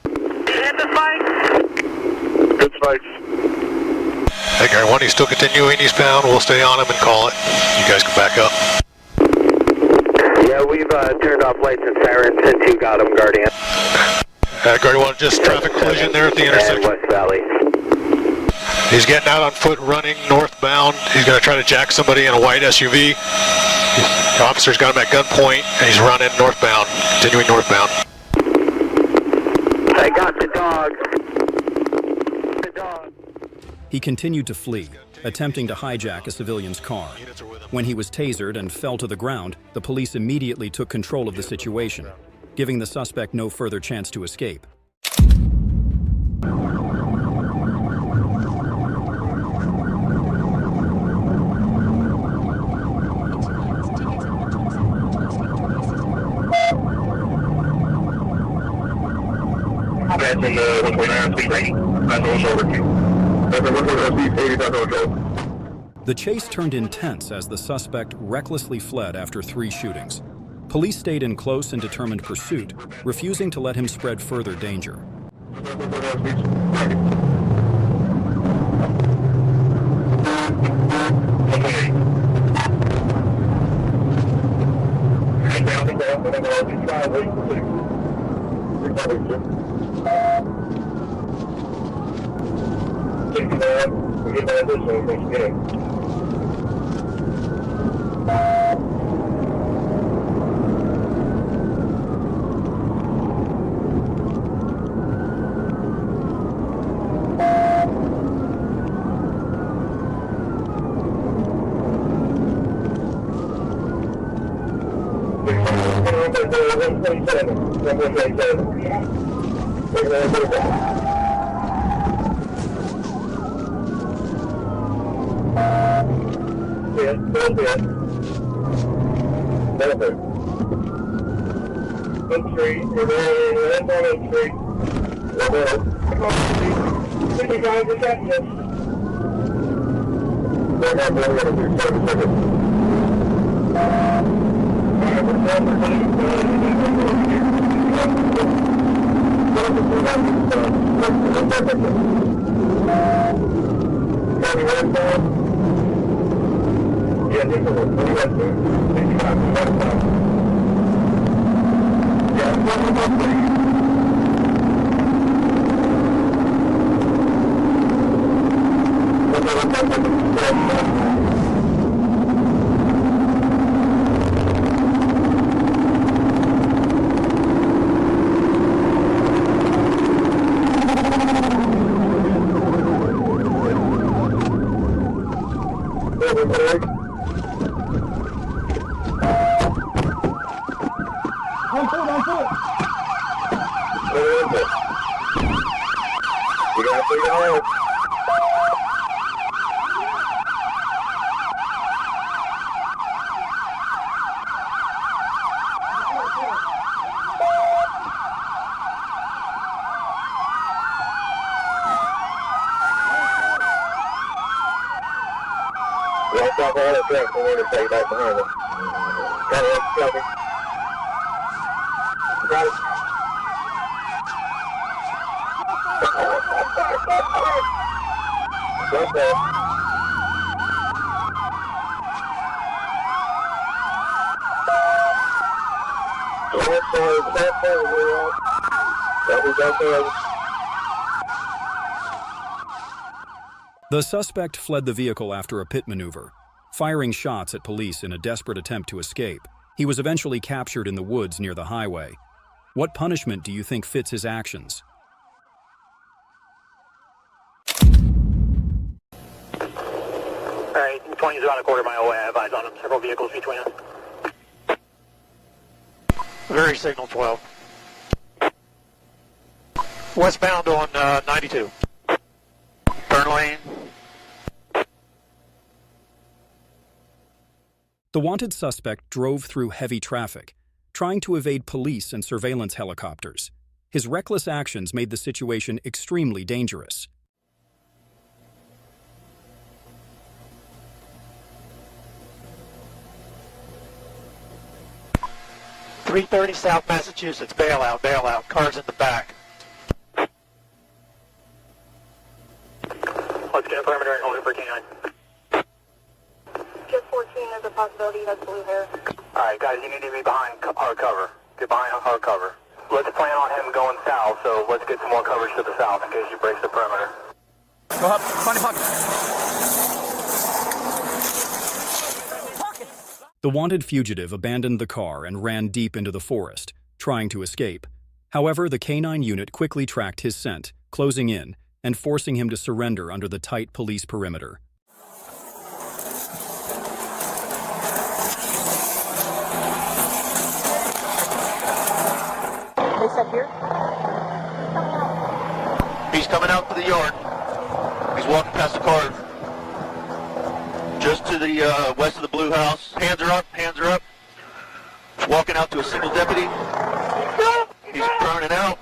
Good spikes. Hey, Gary 1, he's still continuing eastbound. We'll stay on him and call it. You guys can back up. Yeah, we've turned off lights and sirens since you got him, Guardian. Gary 1, just traffic collision there at the intersection. West Valley. He's getting out on foot, running northbound. He's going to try to jack somebody in a white SUV. The officer's got him at gunpoint, and he's running northbound, continuing northbound. I got the dog. He continued to flee, attempting to hijack a civilian's car. When he was tasered and fell to the ground, the police immediately took control of the situation, giving the suspect no further chance to escape. The chase turned intense as the suspect recklessly fled after 3 shootings. Police stayed in close and determined pursuit, refusing to let him spread further danger. The suspect fled the vehicle after a pit maneuver, firing shots at police in a desperate attempt to escape. He was eventually captured in the woods near the highway. What punishment do you think fits his actions? Alright, 20 is about a quarter mile away. I have eyes on him. Several vehicles between us. Very signal 12. Westbound on 92. Turn lane. The wanted suspect drove through heavy traffic, trying to evade police and surveillance helicopters. His reckless actions made the situation extremely dangerous. .330 South Massachusetts, bailout, bailout, cars in the back. Let's get a perimeter and hold it for K9. Just 14 is a possibility, he has blue hair. Alright guys, you need to be behind hard cover. Get behind hard cover. Let's plan on him going south, so let's get some more coverage to the south in case he breaks the perimeter. Go up, find a pocket. The wanted fugitive abandoned the car and ran deep into the forest, trying to escape. However, the K9 unit quickly tracked his scent, closing in and forcing him to surrender under the tight police perimeter. They said here? He's coming out to the yard. He's walking past the car. Just to the west of the blue house. Hands are up, hands are up. Walking out to a single deputy. He's burning out.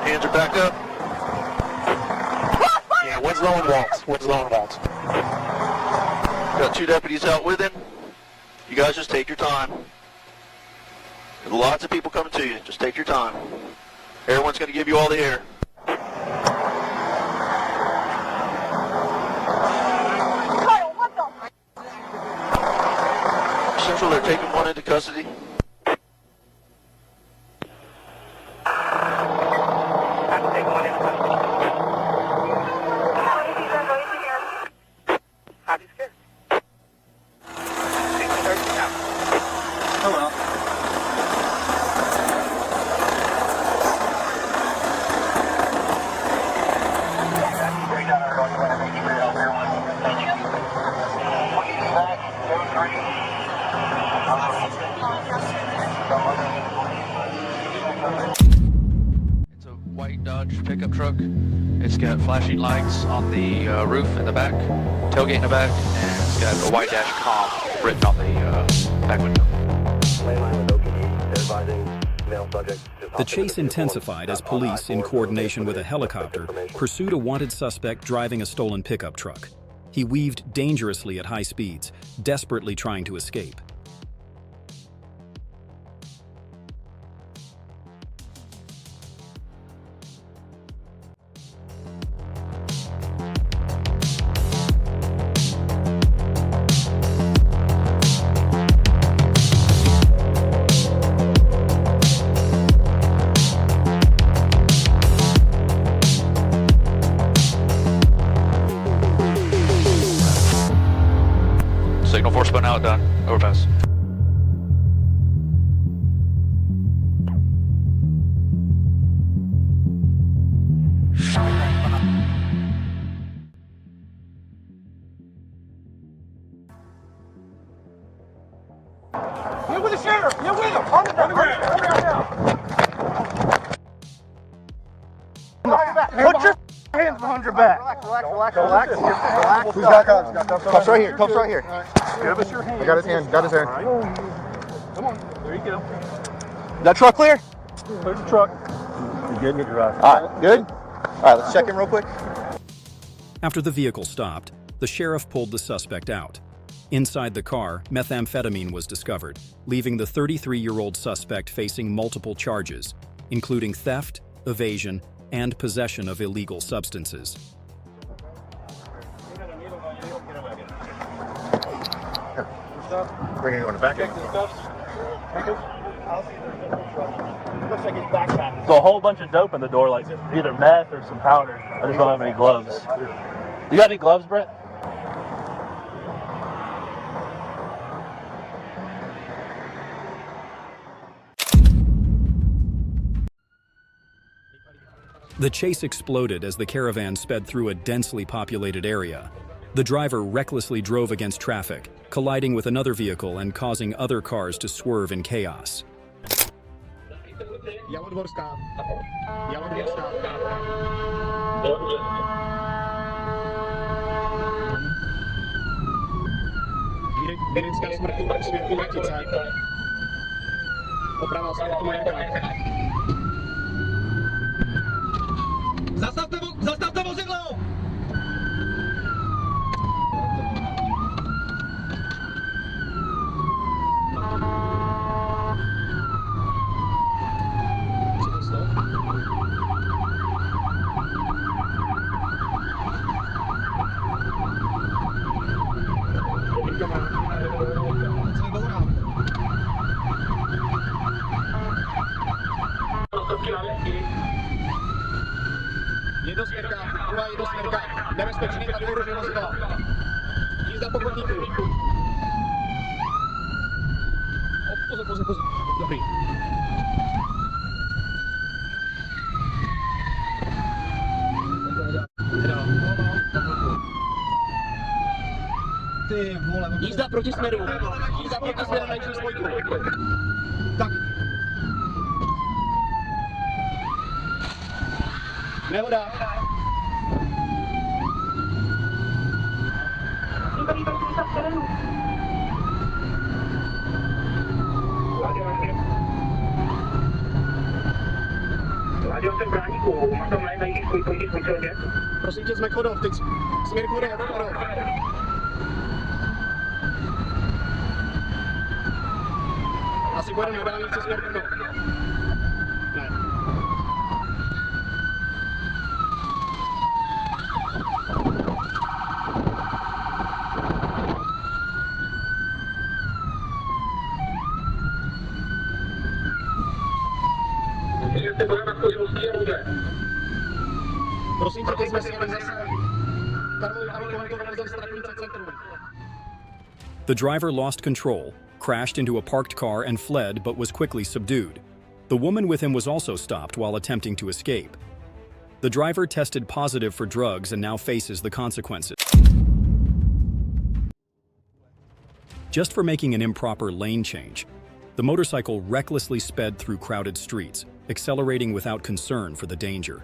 Hands are back up. Yeah, one's low and waltz. One's low and waltz. Got two deputies out with him. You guys just take your time. There's lots of people coming to you. Just take your time. Everyone's going to give you all the air. Central, they're taking one into custody. It's a white Dodge pickup truck. It's got flashing lights on the roof in the back, tailgate in the back, and it's got a white Dashcam written on the back window. The chase intensified as police, in coordination with a helicopter, pursued a wanted suspect driving a stolen pickup truck. He weaved dangerously at high speeds, desperately trying to escape. Signal 4 spun out, done. Overpass. Get with the sheriff! Get with him! On the ground! Put your hands behind your back. Relax. Who's got cups? Cups right here. Cups right here. Give us your hand. I got his hand. Got his hand. Come on. There you go. That truck clear? There's the truck. You good? Get your eyes. All right. Good? All right. Let's check in real quick. After the vehicle stopped, the sheriff pulled the suspect out. Inside the car, methamphetamine was discovered, leaving the 33-year-old suspect facing multiple charges, including theft, evasion, and possession of illegal substances. Bring it on the back end. Looks like his backpack. There's a whole bunch of dope in the door, like either meth or some powder. I just don't have any gloves. You got any gloves, Brett? The chase exploded as the caravan sped through a densely populated area. The driver recklessly drove against traffic, colliding with another vehicle and causing other cars to swerve in chaos. Yellow to stop. Yellow to stop. Miren, sekarang semua kita. Operamos, kita mulai. Jednosměrka, druhá jednosměrka, nebezpečný a ohrožuje vozidla. Jízda po chodníku. Pozor. Dobrý. Ty vole, jízda proti směru na jižní spojku. Tak. Nehoda. Radio jsem bráníku, máš tam na jiný spojku, prosím tě, jsme Chodov, teď směr Chodov. Asi pojedeme na dálnici směr Brno. Ne. Prosím tě, teď jsme si jeli zase. The driver lost control, crashed into a parked car and fled but was quickly subdued. The woman with him was also stopped while attempting to escape. The driver tested positive for drugs and now faces the consequences. Just for making an improper lane change, the motorcycle recklessly sped through crowded streets, accelerating without concern for the danger,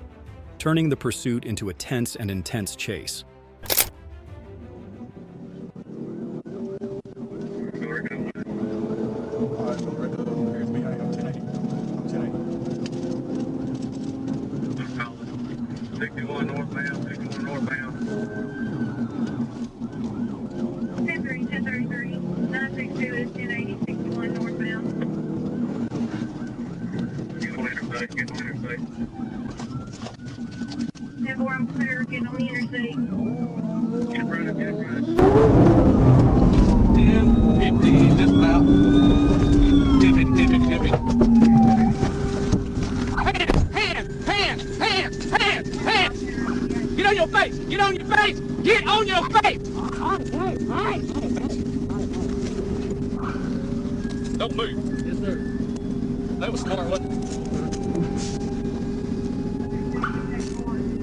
turning the pursuit into a tense and intense chase. I'm clear, getting on the interstate. 10, 15, just about. Tipping. Hands! Get on your face! Get on your face! Don't move. Yes, sir. That was smart, wasn't it?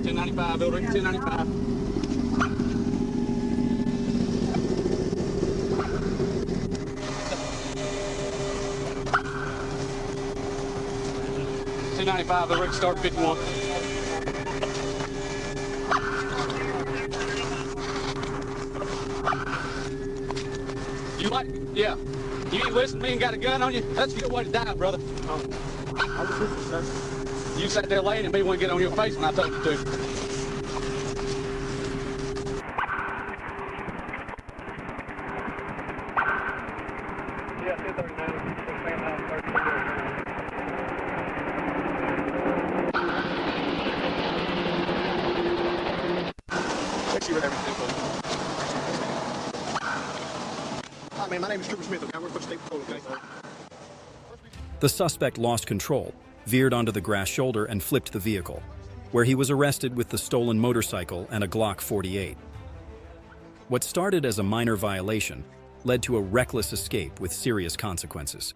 1095, building 1095. The rig start 51. You like, yeah. You ain't listening to me and got a gun on you? That's a good way to die, brother. I was listening, sir. You sat there laying at me when I get on your face when I told you to. My name is Trooper Smith, okay? I work for the state patrol, okay? The suspect lost control, veered onto the grass shoulder and flipped the vehicle, where he was arrested with the stolen motorcycle and a Glock 48. What started as a minor violation led to a reckless escape with serious consequences.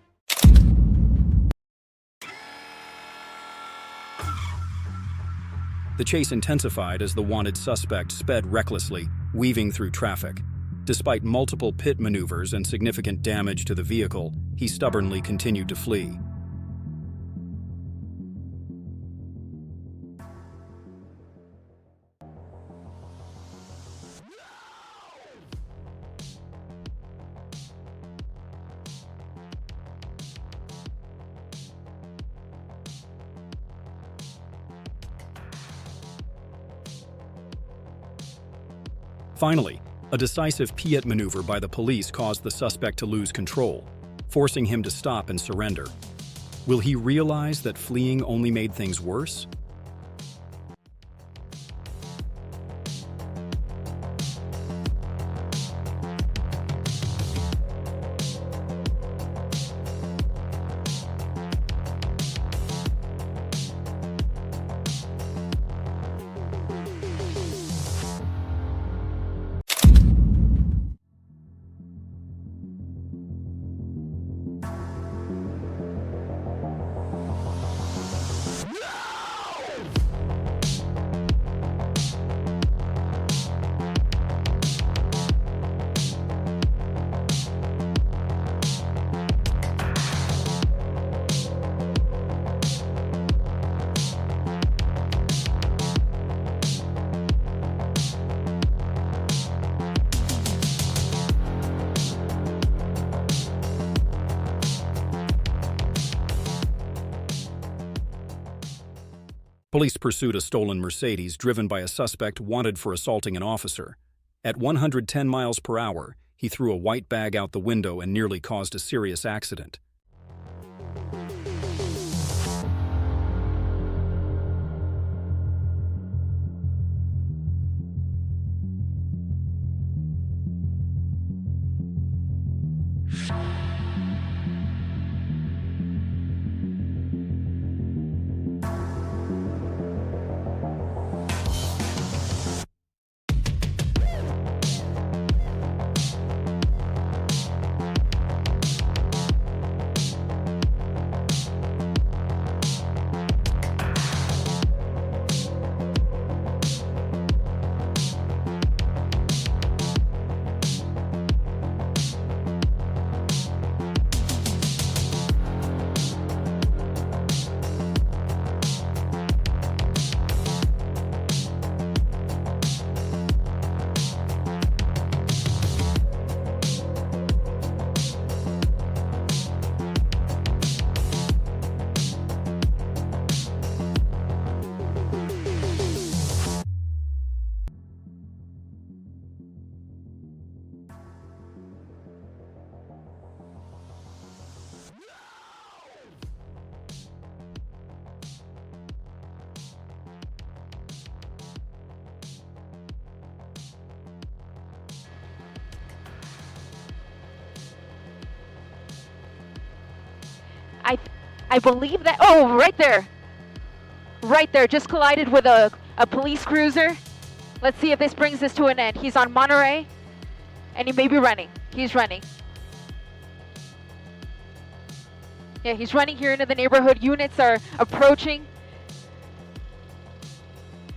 The chase intensified as the wanted suspect sped recklessly, weaving through traffic. Despite multiple pit maneuvers and significant damage to the vehicle, he stubbornly continued to flee. Finally, a decisive Piet maneuver by the police caused the suspect to lose control, forcing him to stop and surrender. Will he realize that fleeing only made things worse? Police pursued a stolen Mercedes driven by a suspect wanted for assaulting an officer. At 110 miles per hour, he threw a white bag out the window and nearly caused a serious accident. I believe that, oh, right there, just collided with a police cruiser. Let's see if this brings this to an end. He's on Monterey, and he may be running. He's running. Yeah, he's running here into the neighborhood. Units are approaching,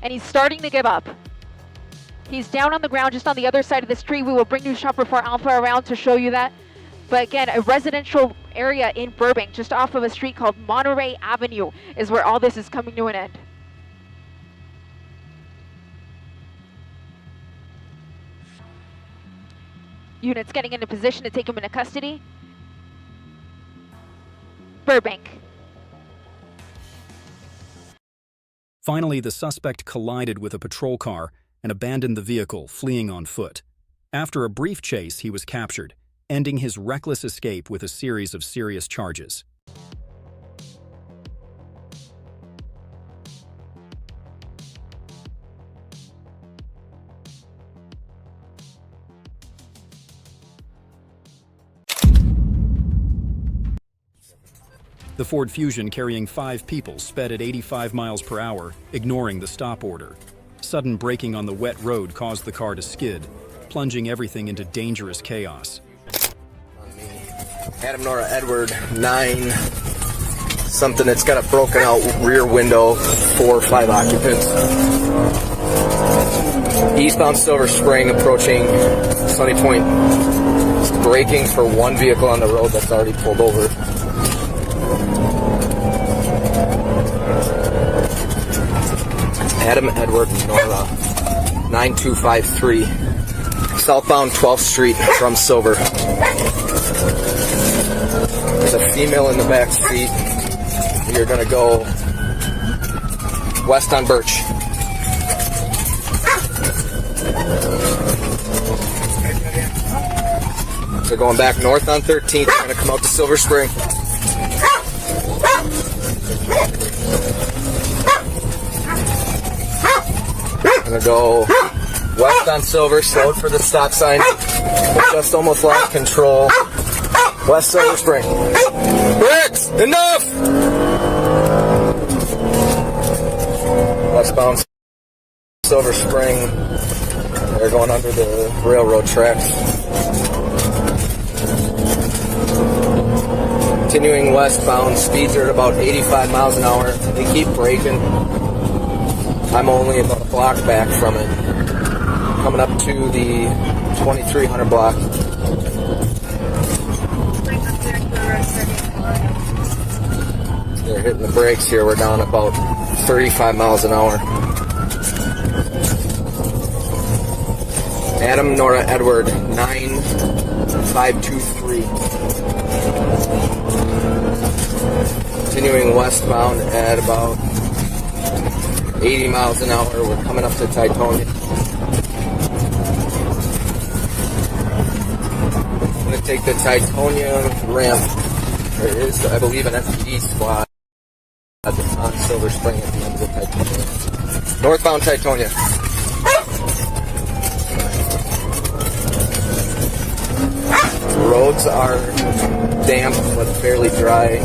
and he's starting to give up. He's down on the ground just on the other side of the street. We will bring News Shopper 4 Alpha around to show you that. But again, a residential area in Burbank, just off of a street called Monterey Avenue, is where all this is coming to an end. Units getting into position to take him into custody. Burbank. Finally, the suspect collided with a patrol car and abandoned the vehicle, fleeing on foot. After a brief chase, he was captured, ending his reckless escape with a series of serious charges. The Ford Fusion carrying 5 people sped at 85 miles per hour, ignoring the stop order. Sudden braking on the wet road caused the car to skid, plunging everything into dangerous chaos. Adam Nora Edward, 9, something that's got a broken out rear window, 4 or 5 occupants. Eastbound Silver Spring approaching Sunny Point. Braking for one vehicle on the road that's already pulled over. Adam Edward Nora, 9253, southbound 12th Street from Silver. There's a female in the back seat. We are going to go west on Birch. So going back north on 13th, we're going to come out to Silver Spring. I'm going to go west on Silver, slowed for the stop sign. We're just almost lost control. West Silver Spring. Bricks! Enough! Westbound Silver Spring. They're going under the railroad tracks. Continuing westbound, speeds are at about 85 miles an hour. They keep braking. I'm only about a block back from it. Coming up to the 2300 block. They're hitting the brakes here. We're down about 35 miles an hour. Adam Nora Edward, 9523. Continuing westbound at about 80 miles an hour. We're coming up to Titonia. I'm going to take the Titonia ramp. There is, I believe, an FPD squad on Silver Spring at the end of the Titonia. Northbound Titonia. Roads are damp but fairly dry.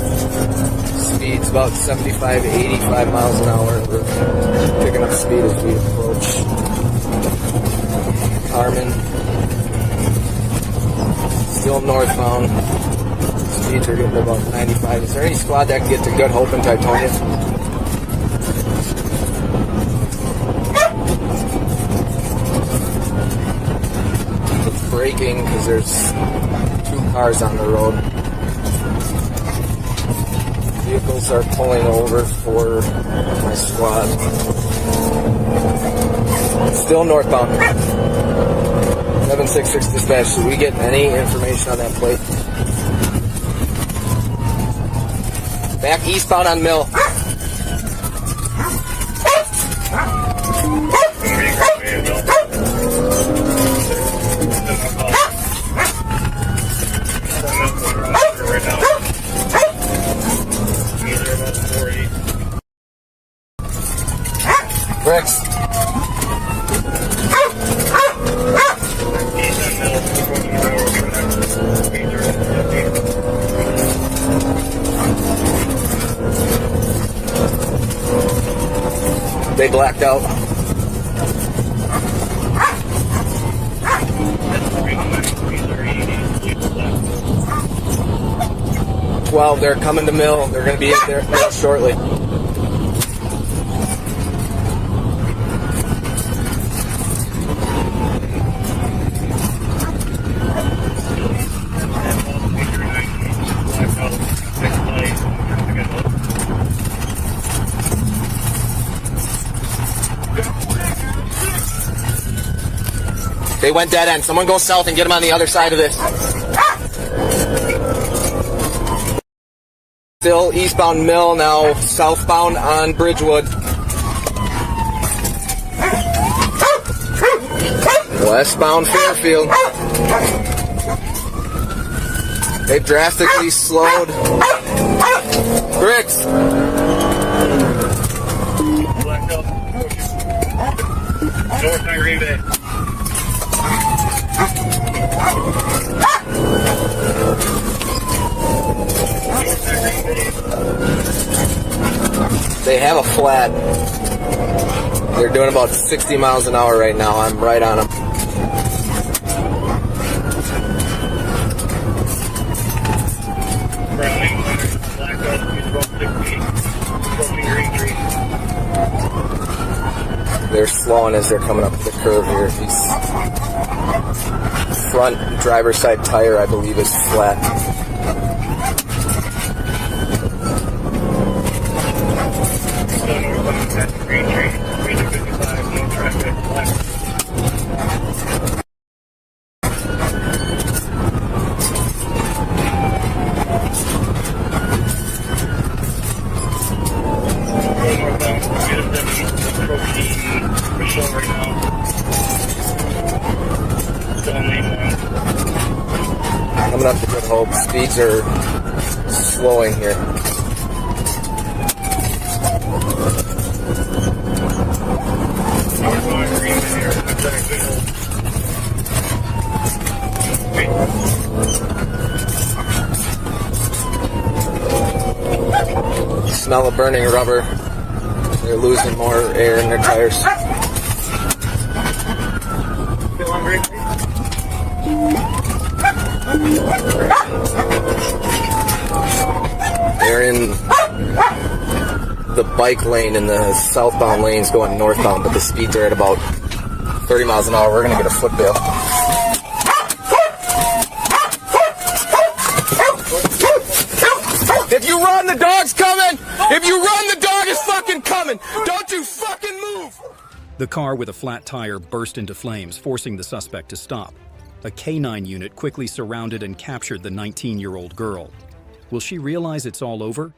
Speed's about 75, 85 miles an hour. We're picking up speed as we approach Carmen. Still northbound. Speeds are getting about 95. Is there any squad that can get to Good Hope in Titonia? It's braking because there's 2 cars on the road. Vehicles are pulling over for my squad. Still northbound. 766 dispatch. Did we get any information on that plate? Back eastbound on Mill. Bricks. They blacked out. Well, they're coming to Mill. They're going to be in there shortly. They went dead end. Someone go south and get them on the other side of this. Still eastbound Mill, now southbound on Bridgewood. Westbound Fairfield. They've drastically slowed. Bricks. North Green Bay. They have a flat. They're doing about 60 miles an hour right now. I'm right on them. They're slowing as they're coming up the curve here. These front driver's side tire, I believe, is flat. Coming up to Good Hope, speeds are slowing here. Smell of burning rubber. They're losing more air in their tires. They're in the bike lane and the southbound lanes going northbound, but the speeds are at about 30 miles an hour. We're going to get a foot bail. If you run, the dog's coming! If you run, the dog is fucking coming! Don't you fucking move! The car with a flat tire burst into flames, forcing the suspect to stop. A K-9 unit quickly surrounded and captured the 19-year-old girl. Will she realize it's all over?